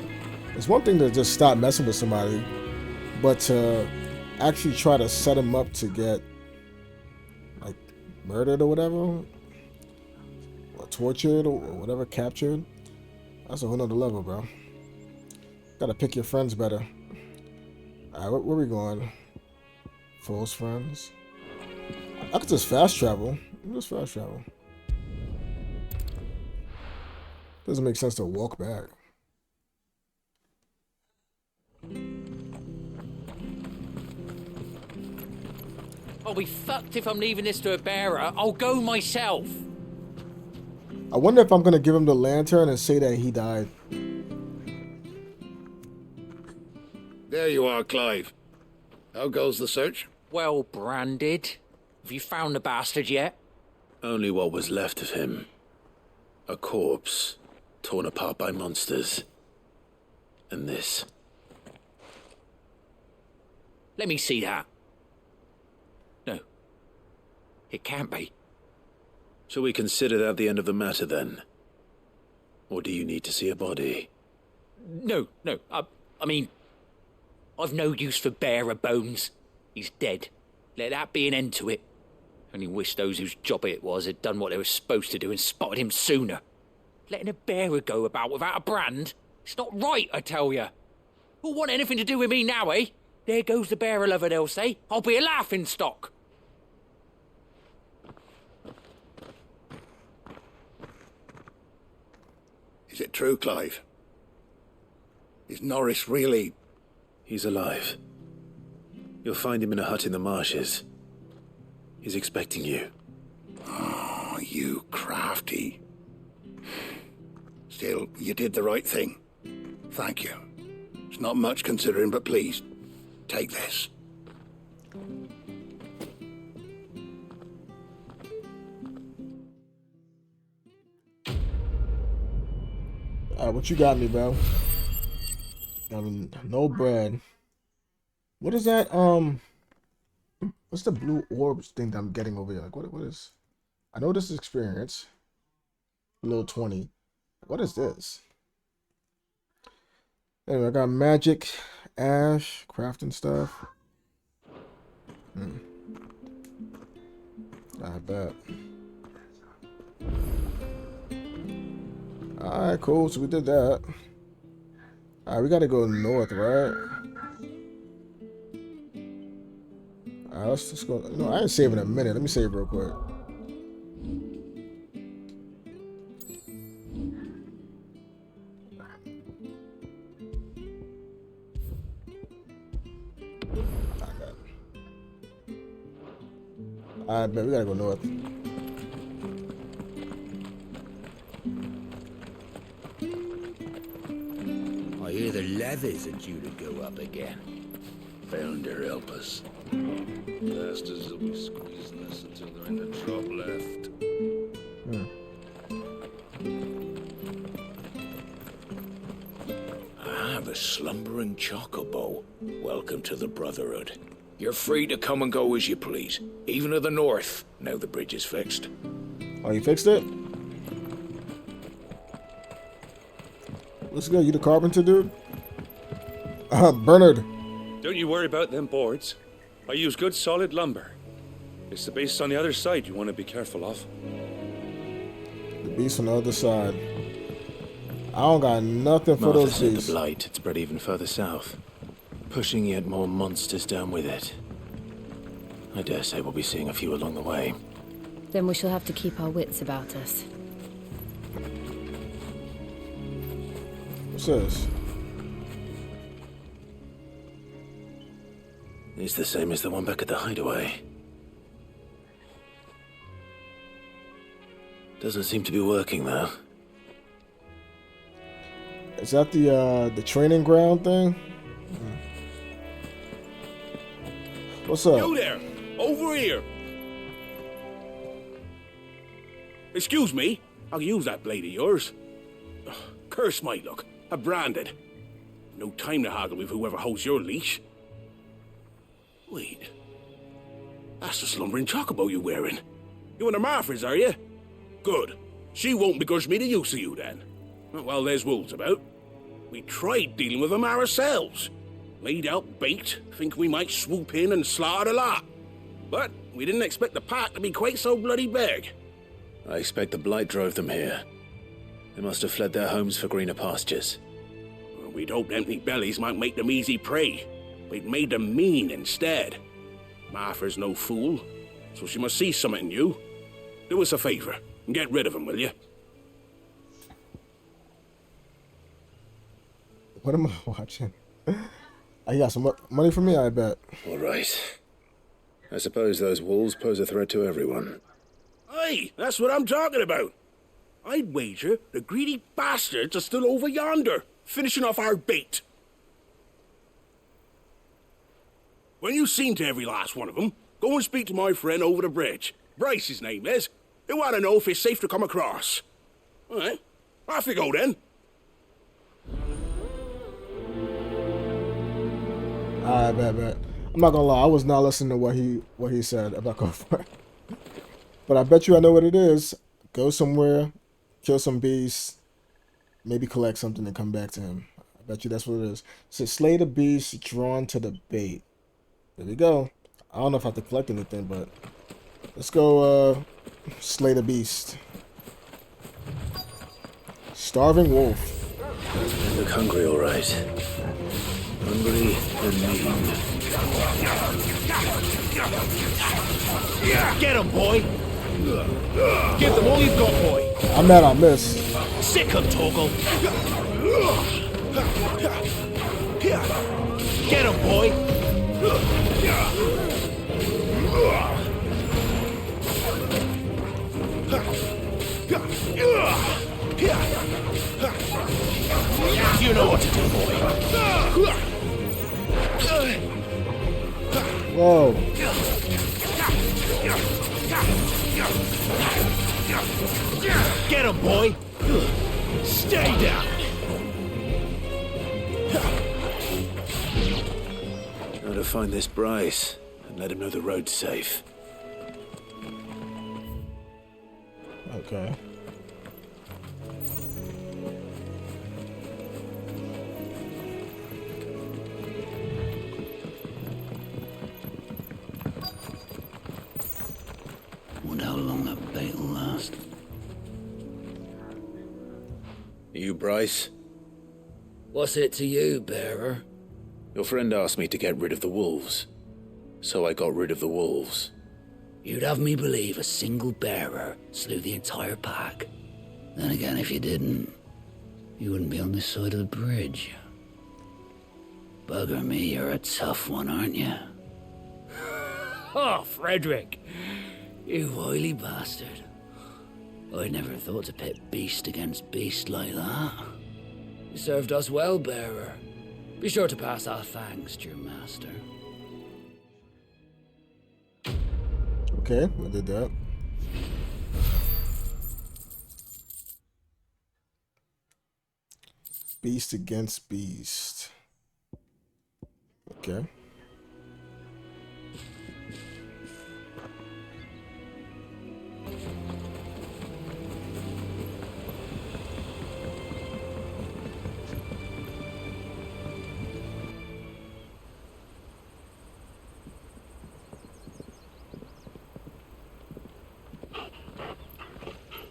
It's one thing to just stop messing with somebody, but to actually try to set them up to get like murdered or whatever, or tortured or whatever, captured. That's a whole nother level, bro. Gotta pick your friends better. Alright, where we going? False friends. I could just fast travel. Just fast travel. Doesn't make sense to walk back. I'll be fucked if I'm leaving this to a bearer. I'll go myself. I wonder if I'm gonna give him the lantern and say that he died. There you are, Clive. How goes the search? Well branded. Have you found the bastard yet? Only what was left of him. A corpse, torn apart by monsters. And this. Let me see that. No. It can't be. Shall we consider that the end of the matter, then? Or do you need to see a body? No. I mean, I've no use for bearer bones. He's dead. Let that be an end to it. Only wish those whose job it was had done what they were supposed to do and spotted him sooner. Letting a bearer go about without a brand? It's not right, I tell you. Who'll want anything to do with me now, eh? There goes the bearer lover, they'll say. I'll be a laughing stock. Is it true, Clive? Is Norris really... He's alive. You'll find him in a hut in the marshes. He's expecting you. Oh, you crafty. Still, you did the right thing. Thank you. It's not much considering, but please, take this. Alright, what you got me, bro? I mean, no bread. What is that? What's the blue orbs thing that I'm getting over here? Like, what is? I know this is experience. Little 20. What is this? Anyway, I got magic, ash, crafting stuff. I bet. Alright, cool. So we did that. Alright, we gotta go north, right? Alright, let's go. No, I ain't saving a minute. Let me save real quick. I bet we gotta go north. I hear the leathers are due to go up again. Found her help us. Bastards will be squeezing us until they're in the drop left. Ah, the slumbering chocobo. Welcome to the Brotherhood. You're free to come and go as you please, even to the north, now the bridge is fixed. Oh, you fixed it? Let's go. You the carpenter, dude? Bernard. Don't you worry about them boards. I use good solid lumber. It's the base on the other side you want to be careful of. The beast on the other side. I don't got nothing for Martha those said beasts. the blight had spread even further south, pushing yet more monsters down with it. I dare say we'll be seeing a few along the way. Then we shall have to keep our wits about us. What's this? It's the same as the one back at the hideaway. Doesn't seem to be working though. Is that the training ground thing? What's up? You there! Over here! Excuse me, I'll use that blade of yours. Ugh, curse my luck, I'm branded. No time to haggle with whoever holds your leash. Wait, that's the slumbering chocobo you're wearing. You and the Marfors, are you? Good. She won't begrudge me the use of you then. Well, there's wolves about. We tried dealing with them ourselves. Laid out bait, think we might swoop in and slaughter the lot. But we didn't expect the pack to be quite so bloody big. I expect the blight drove them here. They must have fled their homes for greener pastures. Well, we'd hoped empty bellies might make them easy prey. We'd made them mean instead. Martha's no fool, so she must see something in you. Do us a favor and get rid of them, will you? What am I watching? I got some money for me, I bet. All right. I suppose those wolves pose a threat to everyone. Aye, that's what I'm talking about. I'd wager the greedy bastards are still over yonder, finishing off our bait. When you've seen to every last one of them, go and speak to my friend over the bridge. Bryce, his name is. They want to know if it's safe to come across. All right, off you go then. I bet. I'm not gonna lie, I was not listening to what he said about going for it. But I bet you I know what it is. Go somewhere, kill some beasts, maybe collect something and come back to him. I bet you that's what it is. So slay the beast drawn to the bait. There we go. I don't know if I have to collect anything, but let's go slay the beast. Starving wolf. They look hungry, all right. Hungry and mean. Get him, boy! Give them all you've got, boy! I'm mad I missed. Sick him, Torgal! Get him, boy! You know what to do, boy. Whoa. Get him, boy. Stay down. Not Better find this Bryce and let him know the road's safe. Okay. Wonder how long that bait will last. You, Bryce? What's it to you, bearer? Your friend asked me to get rid of the wolves, so I got rid of the wolves. You'd have me believe a single bearer slew the entire pack. Then again, if you didn't, you wouldn't be on this side of the bridge. Bugger me, you're a tough one, aren't you? Oh, Frederick! You wily bastard. I never thought to pit beast against beast like that. You served us well, bearer. Be sure to pass our thanks to your master. Okay, I did that. Beast against beast. Okay.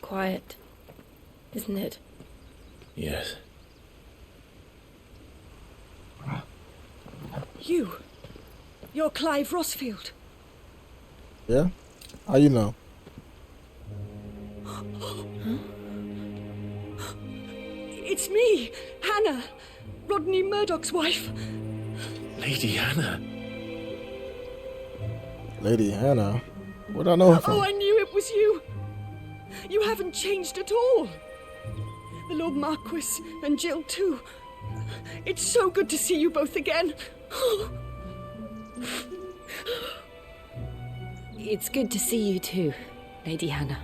Quiet, isn't it? Yes. You're Clive Rossfield. Yeah? How you know? It's me, Hannah, Rodney Murdoch's wife. Lady Hannah. Lady Hannah? Where'd I know her from? Oh, I knew it was you. You haven't changed at all. The Lord Marquis and Jill too. It's so good to see you both again. It's good to see you too, Lady Hannah.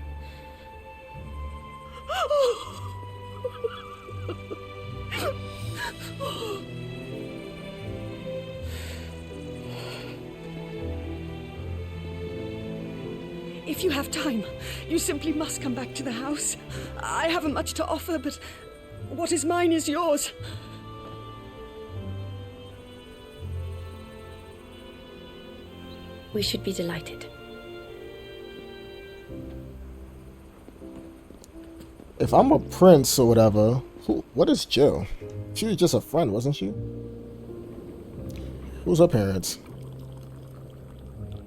If you have time, you simply must come back to the house. I haven't much to offer, but what is mine is yours. We should be delighted. If I'm a prince or whatever, what is Jill? She was just a friend, wasn't she? Who's her parents?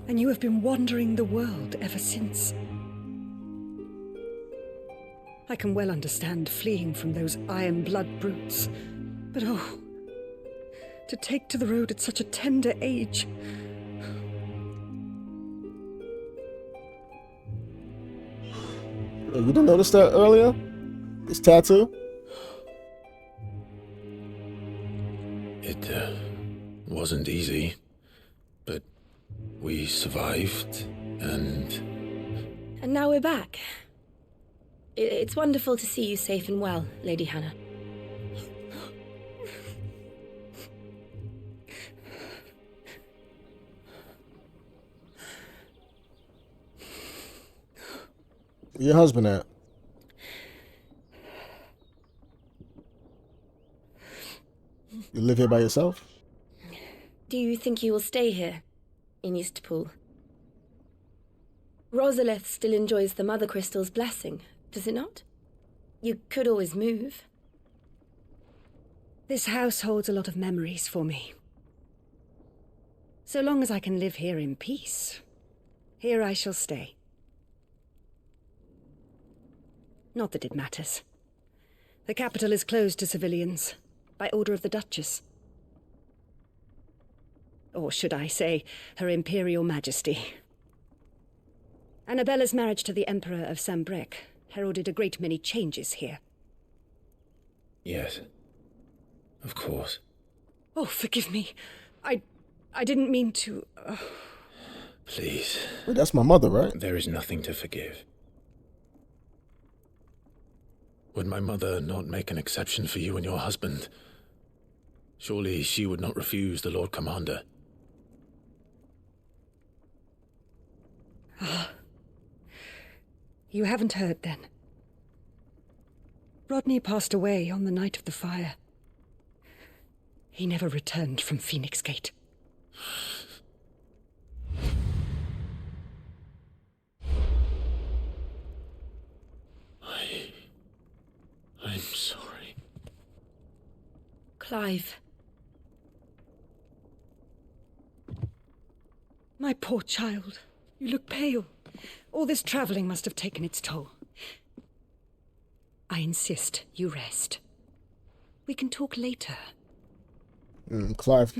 And you have been wandering the world ever since. I can well understand fleeing from those iron blood brutes. But oh, to take to the road at such a tender age. You didn't notice that earlier? This tattoo? It wasn't easy, but we survived, and now we're back. It's wonderful to see you safe and well, Lady Hannah. Where your husband at? You live here by yourself? Do you think you will stay here, in Eastpool? Rosalith still enjoys the Mother Crystal's blessing, does it not? You could always move. This house holds a lot of memories for me. So long as I can live here in peace, here I shall stay. Not that it matters. The capital is closed to civilians, by order of the Duchess. Or should I say, Her Imperial Majesty. Annabella's marriage to the Emperor of Sambrec heralded a great many changes here. yes, of course. Oh, forgive me. I didn't mean to... Please. Wait, that's my mother, right? There is nothing to forgive. Would my mother not make an exception for you and your husband? Surely she would not refuse the Lord Commander. Ah. You haven't heard then. Rodney passed away on the night of the fire. He never returned from Phoenix Gate. I'm sorry. Clive. My poor child. You look pale. All this traveling must have taken its toll. I insist you rest. We can talk later. Clive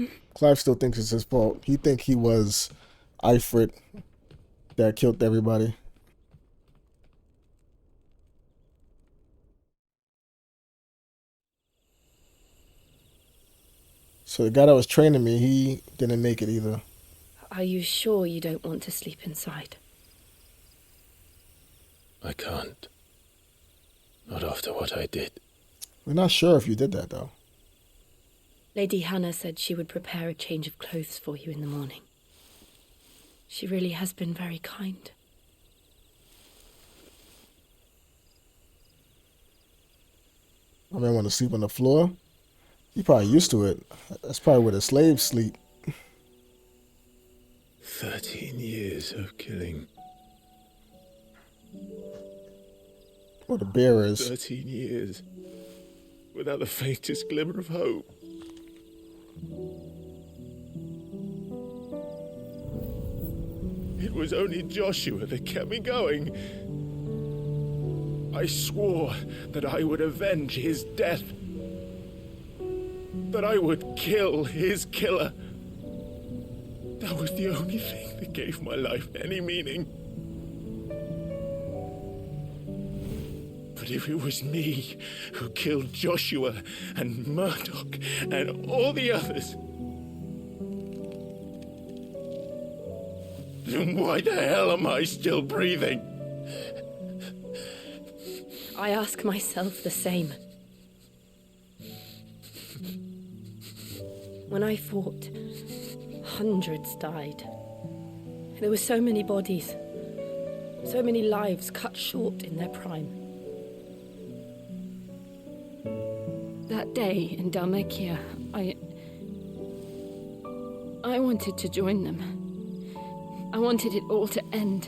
still thinks it's his fault. He think he was Ifrit that killed everybody. So the guy that was training me, he didn't make it either. Are you sure you don't want to sleep inside? I can't. Not after what I did. We're not sure if you did that, though. Lady Hannah said she would prepare a change of clothes for you in the morning. She really has been very kind. My man want to sleep on the floor. He probably used to it. That's probably where the slaves sleep. 13 years of killing. Or the bearers. 13 years. Without the faintest glimmer of hope. It was only Joshua that kept me going. I swore that I would avenge his death. That I would kill his killer. That was the only thing that gave my life any meaning. But if it was me who killed Joshua and Murdoch and all the others, then why the hell am I still breathing? I ask myself the same. When I fought, hundreds died. There were so many bodies, so many lives cut short in their prime. That day in Dalmekia, I wanted to join them. I wanted it all to end.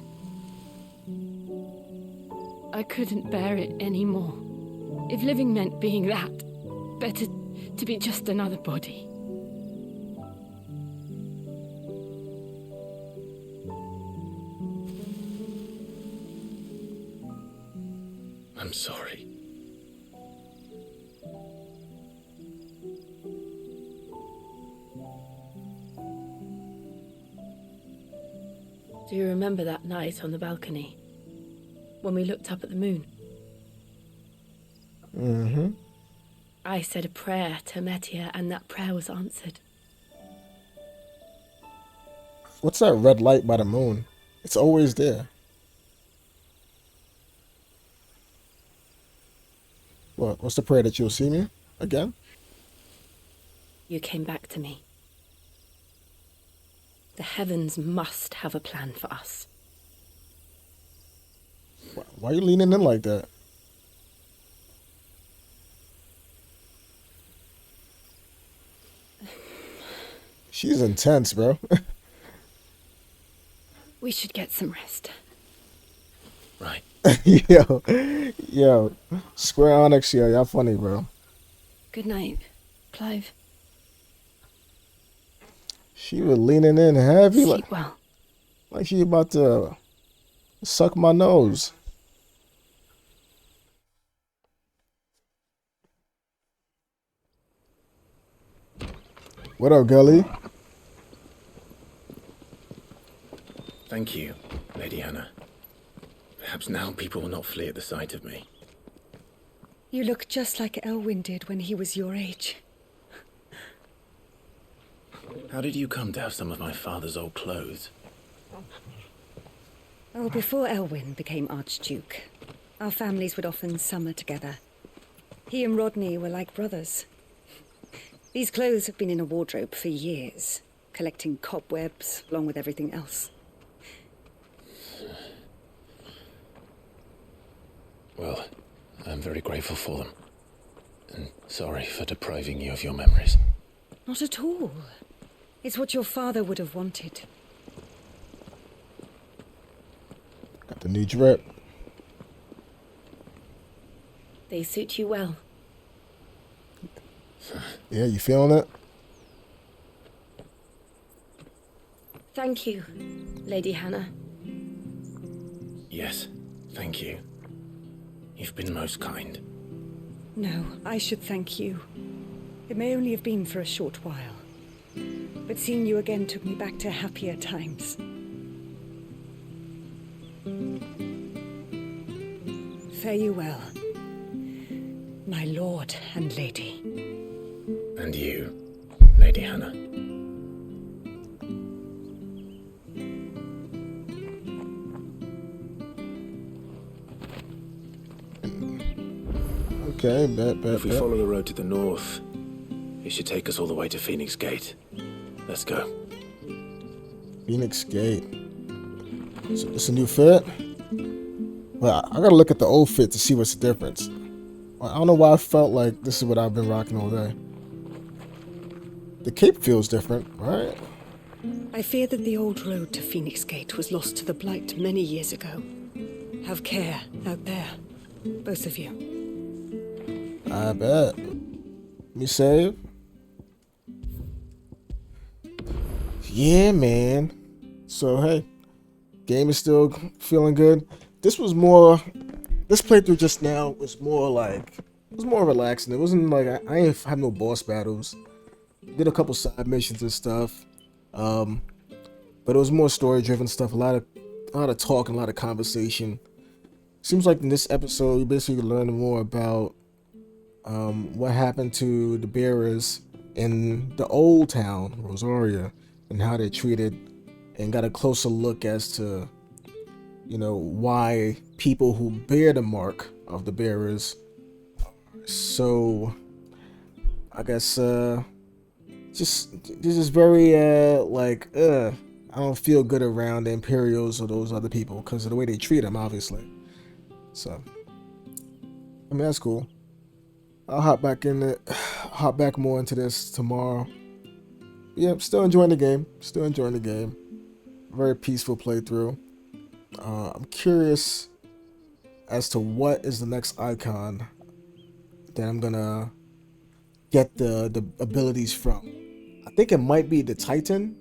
I couldn't bear it anymore. If living meant being that, better to be just another body. I'm sorry. Do you remember that night on the balcony? When we looked up at the moon? Mm-hmm. I said a prayer to Metia, and that prayer was answered. What's that red light by the moon? It's always there. What? What's the prayer that you'll see me again? You came back to me. The heavens must have a plan for us. Why are you leaning in like that? She's intense, bro. We should get some rest. Right. Yo. Square Onyx, yo, y'all funny, bro. Good night, Clive. She was leaning in heavy, Sleep well. like she about to suck my nose. What up, Gully? Thank you, Lady Hannah. Perhaps now people will not flee at the sight of me. You look just like Elwyn did when he was your age. How did you come to have some of my father's old clothes? Oh, before Elwyn became Archduke, our families would often summer together. He and Rodney were like brothers. These clothes have been in a wardrobe for years, collecting cobwebs along with everything else. I'm very grateful for them. And sorry for depriving you of your memories. Not at all. It's what your father would have wanted. Got the new drip. They suit you well. Yeah, you feeling it? Thank you, Lady Hannah. Yes, thank you. You've been most kind. No, I should thank you. It may only have been for a short while, but seeing you again took me back to happier times. Fare you well, my lord and lady. And you, Lady Hannah. Okay, bet. If we follow the road to the north, it should take us all the way to Phoenix Gate. Let's go. Phoenix Gate. So it's a new fit? Well, I gotta look at the old fit to see what's the difference. I don't know why I felt like this is what I've been rocking all day. The cape feels different, right? I fear that the old road to Phoenix Gate was lost to the Blight many years ago. Have care out there, both of you. I bet. Let me save. Yeah, man. So, hey, game is still feeling good. This playthrough just now was more relaxing. It wasn't like, I ain't have no boss battles. Did a couple side missions and stuff. But it was more story driven stuff. A lot of talk and a lot of conversation. Seems like in this episode, you basically learn more about what happened to the bearers in the old town, Rosaria, and how they're treated, and got a closer look as to, why people who bear the mark of the bearers are so, I guess, just very, I don't feel good around the Imperials or those other people because of the way they treat them, obviously. So, I mean, that's cool. I'll hop back more into this tomorrow. Yeah, still enjoying the game. Very peaceful playthrough. I'm curious as to what is the next icon that I'm gonna get the abilities from. I think it might be the Titan.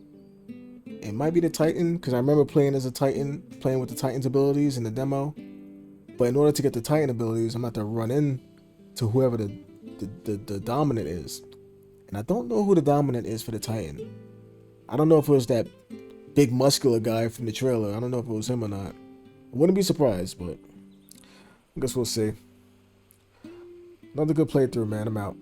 It might be the Titan because I remember playing as a Titan, playing with the Titan's abilities in the demo. But in order to get the Titan abilities, I'm going to have to run in to whoever the dominant is. And I don't know who the dominant is for the Titan. I don't know if it was that big muscular guy from the trailer. I don't know if it was him or not. I wouldn't be surprised, but I guess we'll see. Another good playthrough, man. I'm out.